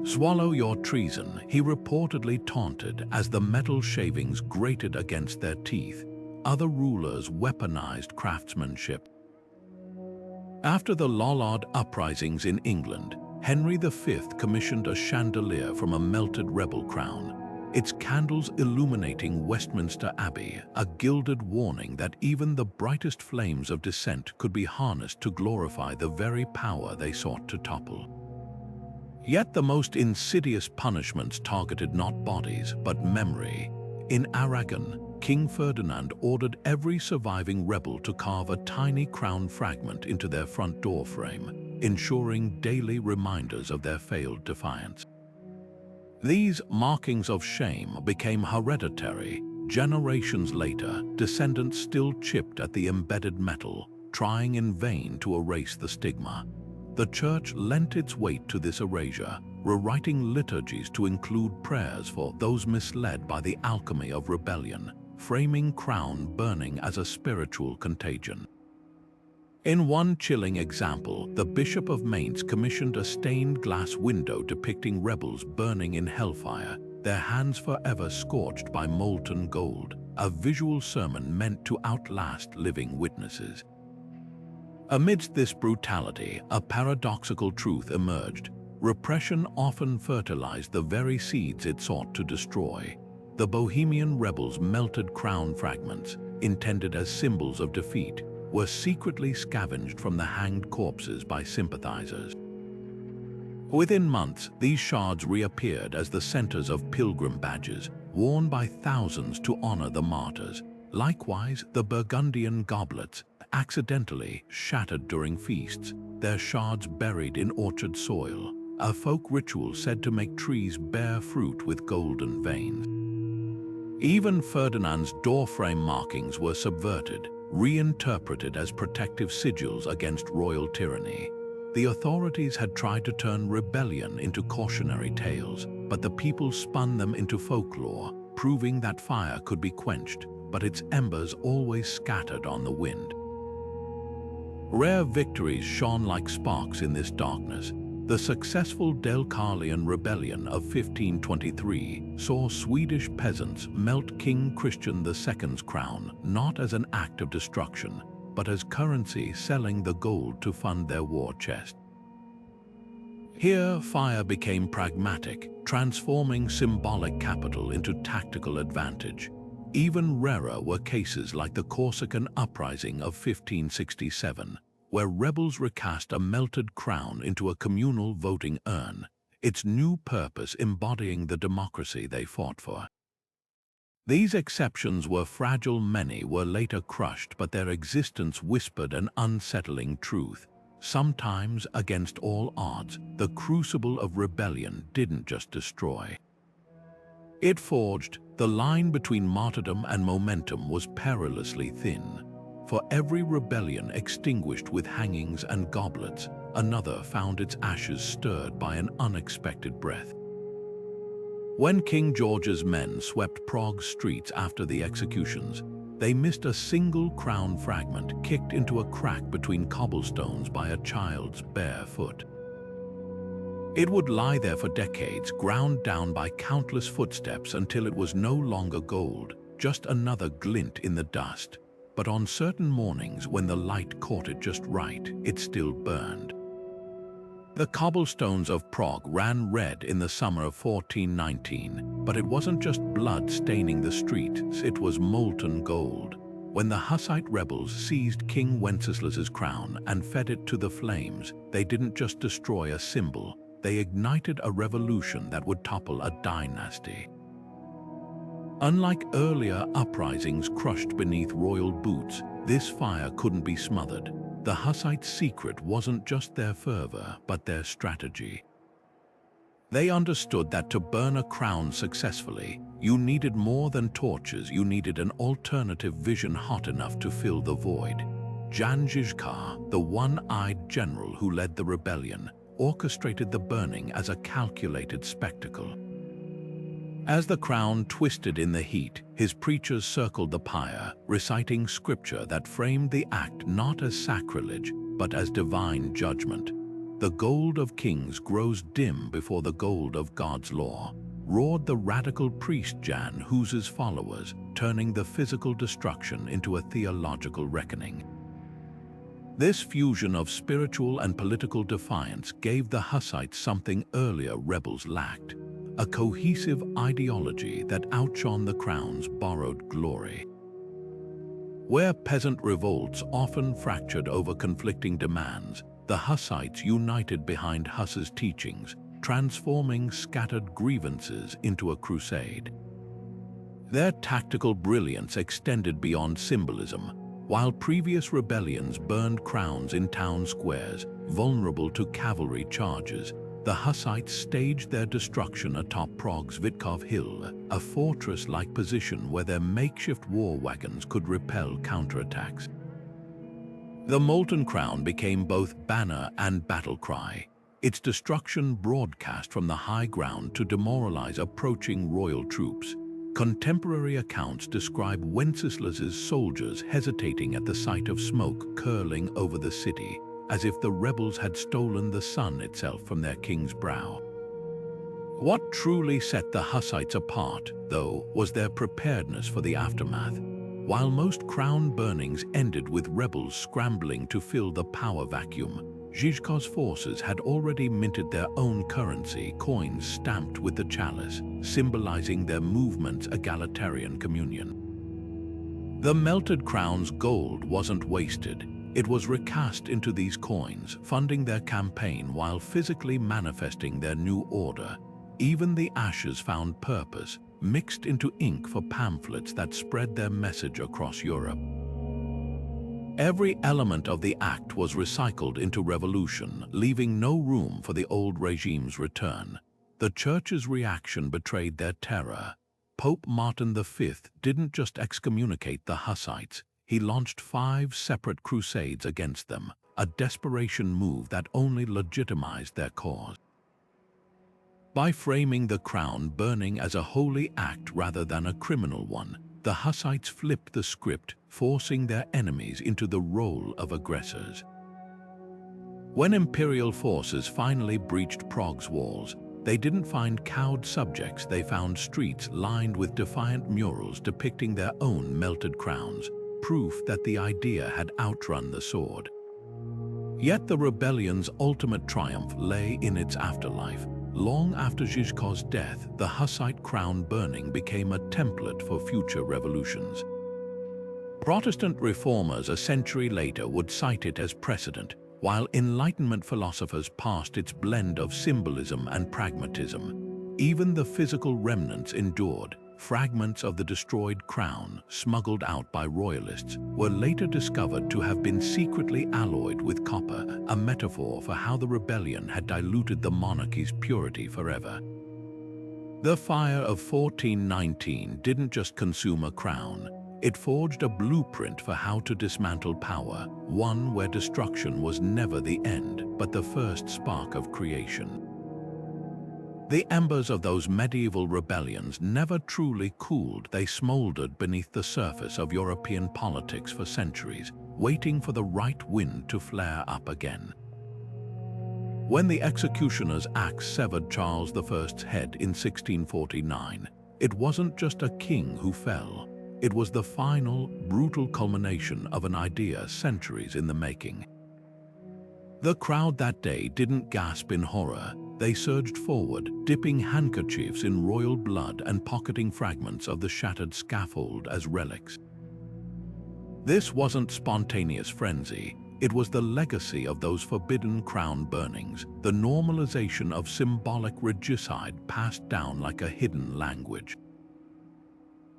"Swallow your treason," he reportedly taunted as the metal shavings grated against their teeth. Other rulers weaponized craftsmanship. After the Lollard uprisings in England, Henry V commissioned a chandelier from a melted rebel crown, its candles illuminating Westminster Abbey, a gilded warning that even the brightest flames of dissent could be harnessed to glorify the very power they sought to topple. Yet the most insidious punishments targeted not bodies, but memory. In Aragon, King Ferdinand ordered every surviving rebel to carve a tiny crown fragment into their front door frame, ensuring daily reminders of their failed defiance. These markings of shame became hereditary. Generations later, descendants still chipped at the embedded metal, trying in vain to erase the stigma. The Church lent its weight to this erasure, rewriting liturgies to include prayers for those misled by the alchemy of rebellion, framing crown burning as a spiritual contagion. In one chilling example, the Bishop of Mainz commissioned a stained glass window depicting rebels burning in hellfire, their hands forever scorched by molten gold, a visual sermon meant to outlast living witnesses. Amidst this brutality, a paradoxical truth emerged. Repression often fertilized the very seeds it sought to destroy. The Bohemian rebels' melted crown fragments, intended as symbols of defeat, were secretly scavenged from the hanged corpses by sympathizers. Within months, these shards reappeared as the centers of pilgrim badges, worn by thousands to honor the martyrs. Likewise, the Burgundian goblets, accidentally shattered during feasts, their shards buried in orchard soil, a folk ritual said to make trees bear fruit with golden veins. Even Ferdinand's doorframe markings were subverted, reinterpreted as protective sigils against royal tyranny. The authorities had tried to turn rebellion into cautionary tales, but the people spun them into folklore, proving that fire could be quenched, but its embers always scattered on the wind. Rare victories shone like sparks in this darkness. The successful Deucalion Rebellion of 1523 saw Swedish peasants melt King Christian II's crown not as an act of destruction, but as currency, selling the gold to fund their war chest. Here, fire became pragmatic, transforming symbolic capital into tactical advantage. Even rarer were cases like the Corsican uprising of 1567, where rebels recast a melted crown into a communal voting urn, its new purpose embodying the democracy they fought for. These exceptions were fragile. Many were later crushed, but their existence whispered an unsettling truth. Sometimes, against all odds, the crucible of rebellion didn't just destroy. It forged. The line between martyrdom and momentum was perilously thin. For every rebellion extinguished with hangings and goblets, another found its ashes stirred by an unexpected breath. When King George's men swept Prague's streets after the executions, they missed a single crown fragment kicked into a crack between cobblestones by a child's bare foot. It would lie there for decades, ground down by countless footsteps until it was no longer gold, just another glint in the dust. But on certain mornings when the light caught it just right, it still burned. The cobblestones of Prague ran red in the summer of 1419, but it wasn't just blood staining the streets, it was molten gold. When the Hussite rebels seized King Wenceslas's crown and fed it to the flames, they didn't just destroy a symbol, they ignited a revolution that would topple a dynasty. Unlike earlier uprisings crushed beneath royal boots, this fire couldn't be smothered. The Hussite secret wasn't just their fervor, but their strategy. They understood that to burn a crown successfully, you needed more than torches, you needed an alternative vision hot enough to fill the void. Jan Žižka, the one-eyed general who led the rebellion, orchestrated the burning as a calculated spectacle. As the crown twisted in the heat, his preachers circled the pyre, reciting scripture that framed the act not as sacrilege, but as divine judgment. The gold of kings grows dim before the gold of God's law, roared the radical priest Jan Hus's followers, turning the physical destruction into a theological reckoning. This fusion of spiritual and political defiance gave the Hussites something earlier rebels lacked: a cohesive ideology that outshone the crown's borrowed glory. Where peasant revolts often fractured over conflicting demands, the Hussites united behind Hus's teachings, transforming scattered grievances into a crusade. Their tactical brilliance extended beyond symbolism. While previous rebellions burned crowns in town squares, vulnerable to cavalry charges, the Hussites staged their destruction atop Prague's Witkov Hill, a fortress-like position where their makeshift war wagons could repel counterattacks. The molten crown became both banner and battle cry, its destruction broadcast from the high ground to demoralize approaching royal troops. Contemporary accounts describe Wenceslas's soldiers hesitating at the sight of smoke curling over the city, as if the rebels had stolen the sun itself from their king's brow. What truly set the Hussites apart, though, was their preparedness for the aftermath. While most crown burnings ended with rebels scrambling to fill the power vacuum, Žižka's forces had already minted their own currency, coins stamped with the chalice, symbolizing their movement's egalitarian communion. The melted crown's gold wasn't wasted. It was recast into these coins, funding their campaign while physically manifesting their new order. Even the ashes found purpose, mixed into ink for pamphlets that spread their message across Europe. Every element of the act was recycled into revolution, leaving no room for the old regime's return. The Church's reaction betrayed their terror. Pope Martin V didn't just excommunicate the Hussites, he launched 5 separate crusades against them, a desperation move that only legitimized their cause. By framing the crown burning as a holy act rather than a criminal one, the Hussites flipped the script, forcing their enemies into the role of aggressors. When imperial forces finally breached Prague's walls, they didn't find cowed subjects, they found streets lined with defiant murals depicting their own melted crowns, proof that the idea had outrun the sword. Yet the rebellion's ultimate triumph lay in its afterlife. Long after Žižkov's death, the Hussite crown burning became a template for future revolutions. Protestant reformers a century later would cite it as precedent, while Enlightenment philosophers passed its blend of symbolism and pragmatism. Even the physical remnants endured. Fragments of the destroyed crown, smuggled out by royalists, were later discovered to have been secretly alloyed with copper, a metaphor for how the rebellion had diluted the monarchy's purity forever. The fire of 1419 didn't just consume a crown, it forged a blueprint for how to dismantle power, one where destruction was never the end, but the first spark of creation. The embers of those medieval rebellions never truly cooled, they smoldered beneath the surface of European politics for centuries, waiting for the right wind to flare up again. When the executioner's axe severed Charles I's head in 1649, it wasn't just a king who fell, it was the final, brutal culmination of an idea centuries in the making. The crowd that day didn't gasp in horror. They surged forward, dipping handkerchiefs in royal blood and pocketing fragments of the shattered scaffold as relics. This wasn't spontaneous frenzy, it was the legacy of those forbidden crown burnings, the normalization of symbolic regicide passed down like a hidden language.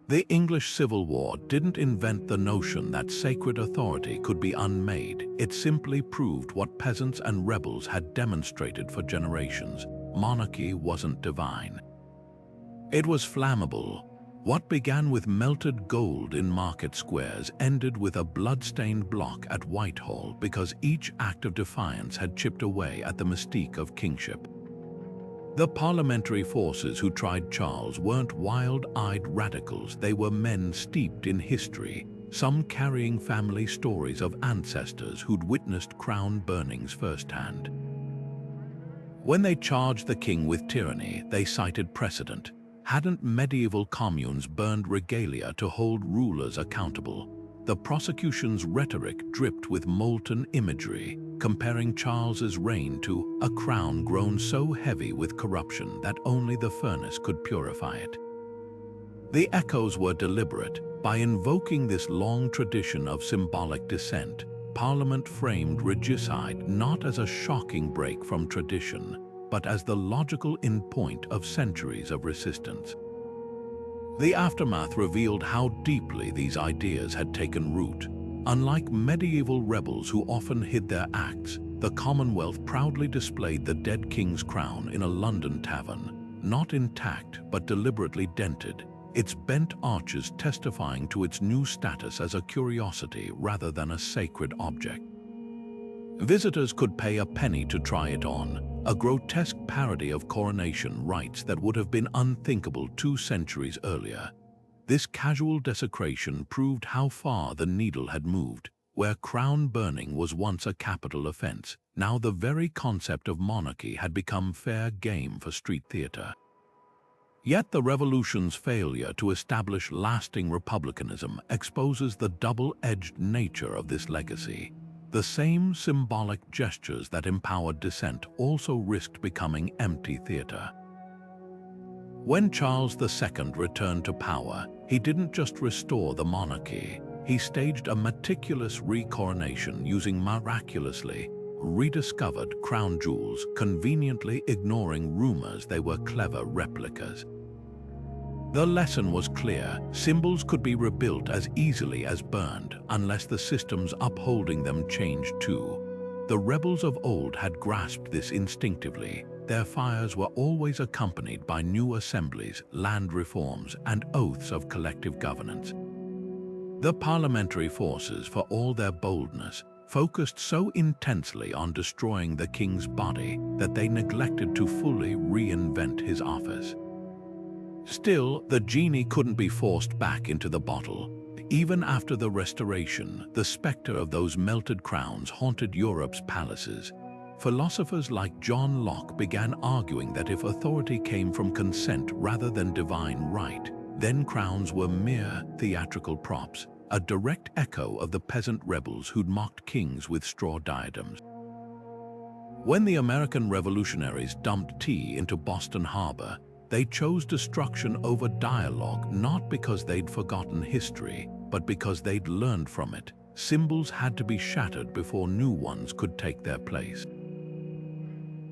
The English Civil War didn't invent the notion that sacred authority could be unmade. It simply proved what peasants and rebels had demonstrated for generations. Monarchy wasn't divine. It was flammable. What began with melted gold in market squares ended with a blood-stained block at Whitehall because each act of defiance had chipped away at the mystique of kingship. The parliamentary forces who tried Charles weren't wild-eyed radicals, they were men steeped in history, some carrying family stories of ancestors who'd witnessed crown burnings firsthand. When they charged the king with tyranny, they cited precedent. Hadn't medieval communes burned regalia to hold rulers accountable? The prosecution's rhetoric dripped with molten imagery, comparing Charles's reign to a crown grown so heavy with corruption that only the furnace could purify it. The echoes were deliberate. By invoking this long tradition of symbolic dissent, Parliament framed regicide not as a shocking break from tradition, but as the logical endpoint of centuries of resistance. The aftermath revealed how deeply these ideas had taken root. Unlike medieval rebels who often hid their acts, the Commonwealth proudly displayed the dead king's crown in a London tavern, not intact but deliberately dented, its bent arches testifying to its new status as a curiosity rather than a sacred object. Visitors could pay a penny to try it on, a grotesque parody of coronation rites that would have been unthinkable 2 centuries earlier. This casual desecration proved how far the needle had moved. Where crown burning was once a capital offense, now the very concept of monarchy had become fair game for street theater. Yet the revolution's failure to establish lasting republicanism exposes the double-edged nature of this legacy. The same symbolic gestures that empowered dissent also risked becoming empty theater. When Charles II returned to power, he didn't just restore the monarchy, he staged a meticulous recoronation using miraculously rediscovered crown jewels, conveniently ignoring rumors they were clever replicas. The lesson was clear: symbols could be rebuilt as easily as burned, unless the systems upholding them changed too. The rebels of old had grasped this instinctively. Their fires were always accompanied by new assemblies, land reforms, and oaths of collective governance. The parliamentary forces, for all their boldness, focused so intensely on destroying the king's body that they neglected to fully reinvent his office. Still, the genie couldn't be forced back into the bottle. Even after the Restoration, the specter of those melted crowns haunted Europe's palaces. Philosophers like John Locke began arguing that if authority came from consent rather than divine right, then crowns were mere theatrical props, a direct echo of the peasant rebels who'd mocked kings with straw diadems. When the American revolutionaries dumped tea into Boston Harbor, they chose destruction over dialogue not because they'd forgotten history, but because they'd learned from it. Symbols had to be shattered before new ones could take their place.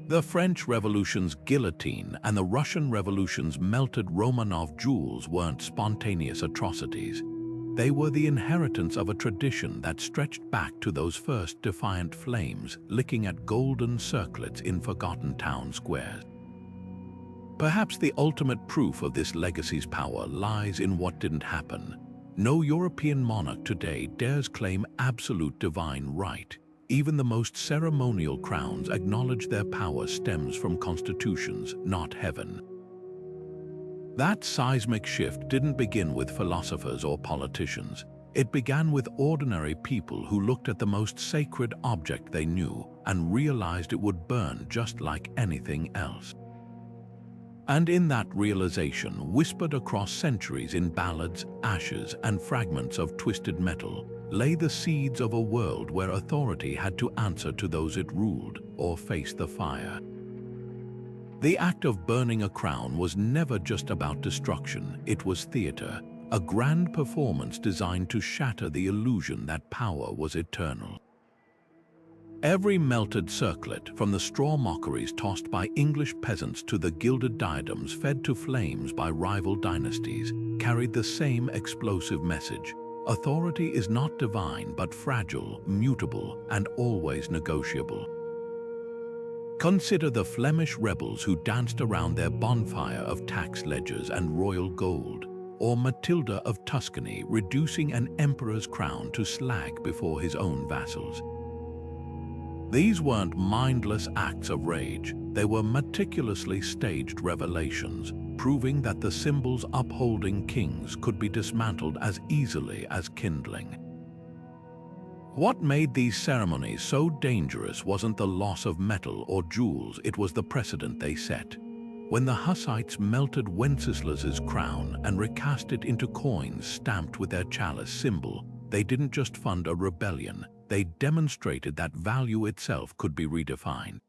The French Revolution's guillotine and the Russian Revolution's melted Romanov jewels weren't spontaneous atrocities. They were the inheritance of a tradition that stretched back to those first defiant flames licking at golden circlets in forgotten town squares. Perhaps the ultimate proof of this legacy's power lies in what didn't happen. No European monarch today dares claim absolute divine right. Even the most ceremonial crowns acknowledge their power stems from constitutions, not heaven. That seismic shift didn't begin with philosophers or politicians. It began with ordinary people who looked at the most sacred object they knew and realized it would burn just like anything else. And in that realization, whispered across centuries in ballads, ashes, and fragments of twisted metal, lay the seeds of a world where authority had to answer to those it ruled or face the fire. The act of burning a crown was never just about destruction, it was theater, a grand performance designed to shatter the illusion that power was eternal. Every melted circlet, from the straw mockeries tossed by English peasants to the gilded diadems fed to flames by rival dynasties, carried the same explosive message. Authority is not divine but fragile, mutable, and always negotiable. Consider the Flemish rebels who danced around their bonfire of tax ledgers and royal gold, or Matilda of Tuscany reducing an emperor's crown to slag before his own vassals. These weren't mindless acts of rage, they were meticulously staged revelations, proving that the symbols upholding kings could be dismantled as easily as kindling. What made these ceremonies so dangerous wasn't the loss of metal or jewels, it was the precedent they set. When the Hussites melted Wenceslas's crown and recast it into coins stamped with their chalice symbol, they didn't just fund a rebellion, they demonstrated that value itself could be redefined.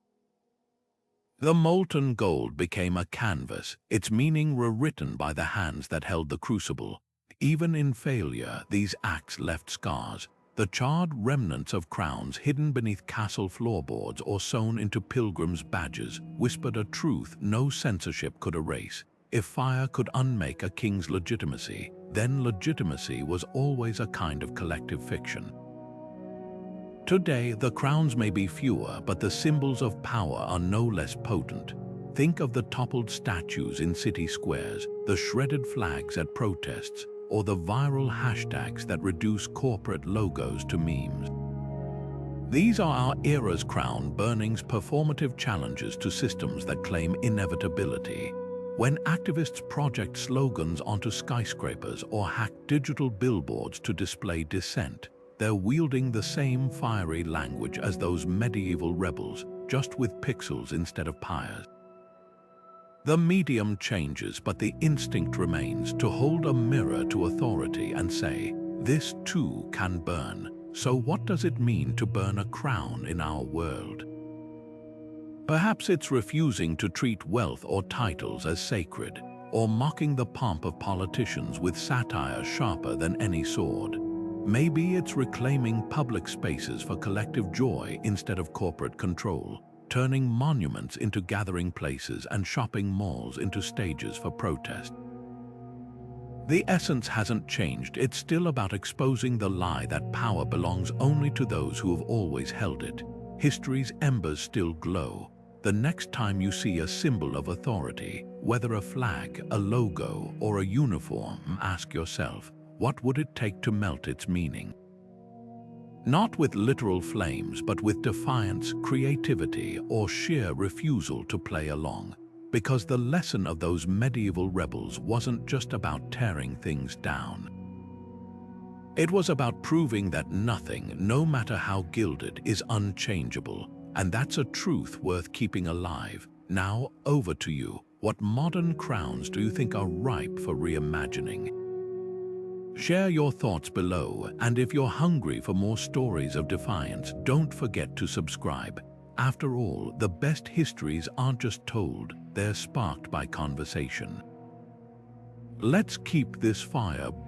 The molten gold became a canvas, its meaning rewritten by the hands that held the crucible. Even in failure, these acts left scars. The charred remnants of crowns hidden beneath castle floorboards or sewn into pilgrims' badges whispered a truth no censorship could erase. If fire could unmake a king's legitimacy, then legitimacy was always a kind of collective fiction. Today, the crowns may be fewer, but the symbols of power are no less potent. Think of the toppled statues in city squares, the shredded flags at protests, or the viral hashtags that reduce corporate logos to memes. These are our era's crown burning's performative challenges to systems that claim inevitability. When activists project slogans onto skyscrapers or hack digital billboards to display dissent, they're wielding the same fiery language as those medieval rebels, just with pixels instead of pyres. The medium changes, but the instinct remains to hold a mirror to authority and say, this too can burn. So what does it mean to burn a crown in our world? Perhaps it's refusing to treat wealth or titles as sacred, or mocking the pomp of politicians with satire sharper than any sword. Maybe it's reclaiming public spaces for collective joy instead of corporate control, turning monuments into gathering places and shopping malls into stages for protest. The essence hasn't changed, it's still about exposing the lie that power belongs only to those who have always held it. History's embers still glow. The next time you see a symbol of authority, whether a flag, a logo, or a uniform, ask yourself, what would it take to melt its meaning? Not with literal flames, but with defiance, creativity, or sheer refusal to play along. Because the lesson of those medieval rebels wasn't just about tearing things down. It was about proving that nothing, no matter how gilded, is unchangeable. And that's a truth worth keeping alive. Now, over to you. What modern crowns do you think are ripe for reimagining? Share your thoughts below, and if you're hungry for more stories of defiance, don't forget to subscribe. After all, the best histories aren't just told, they're sparked by conversation. Let's keep this fire burning.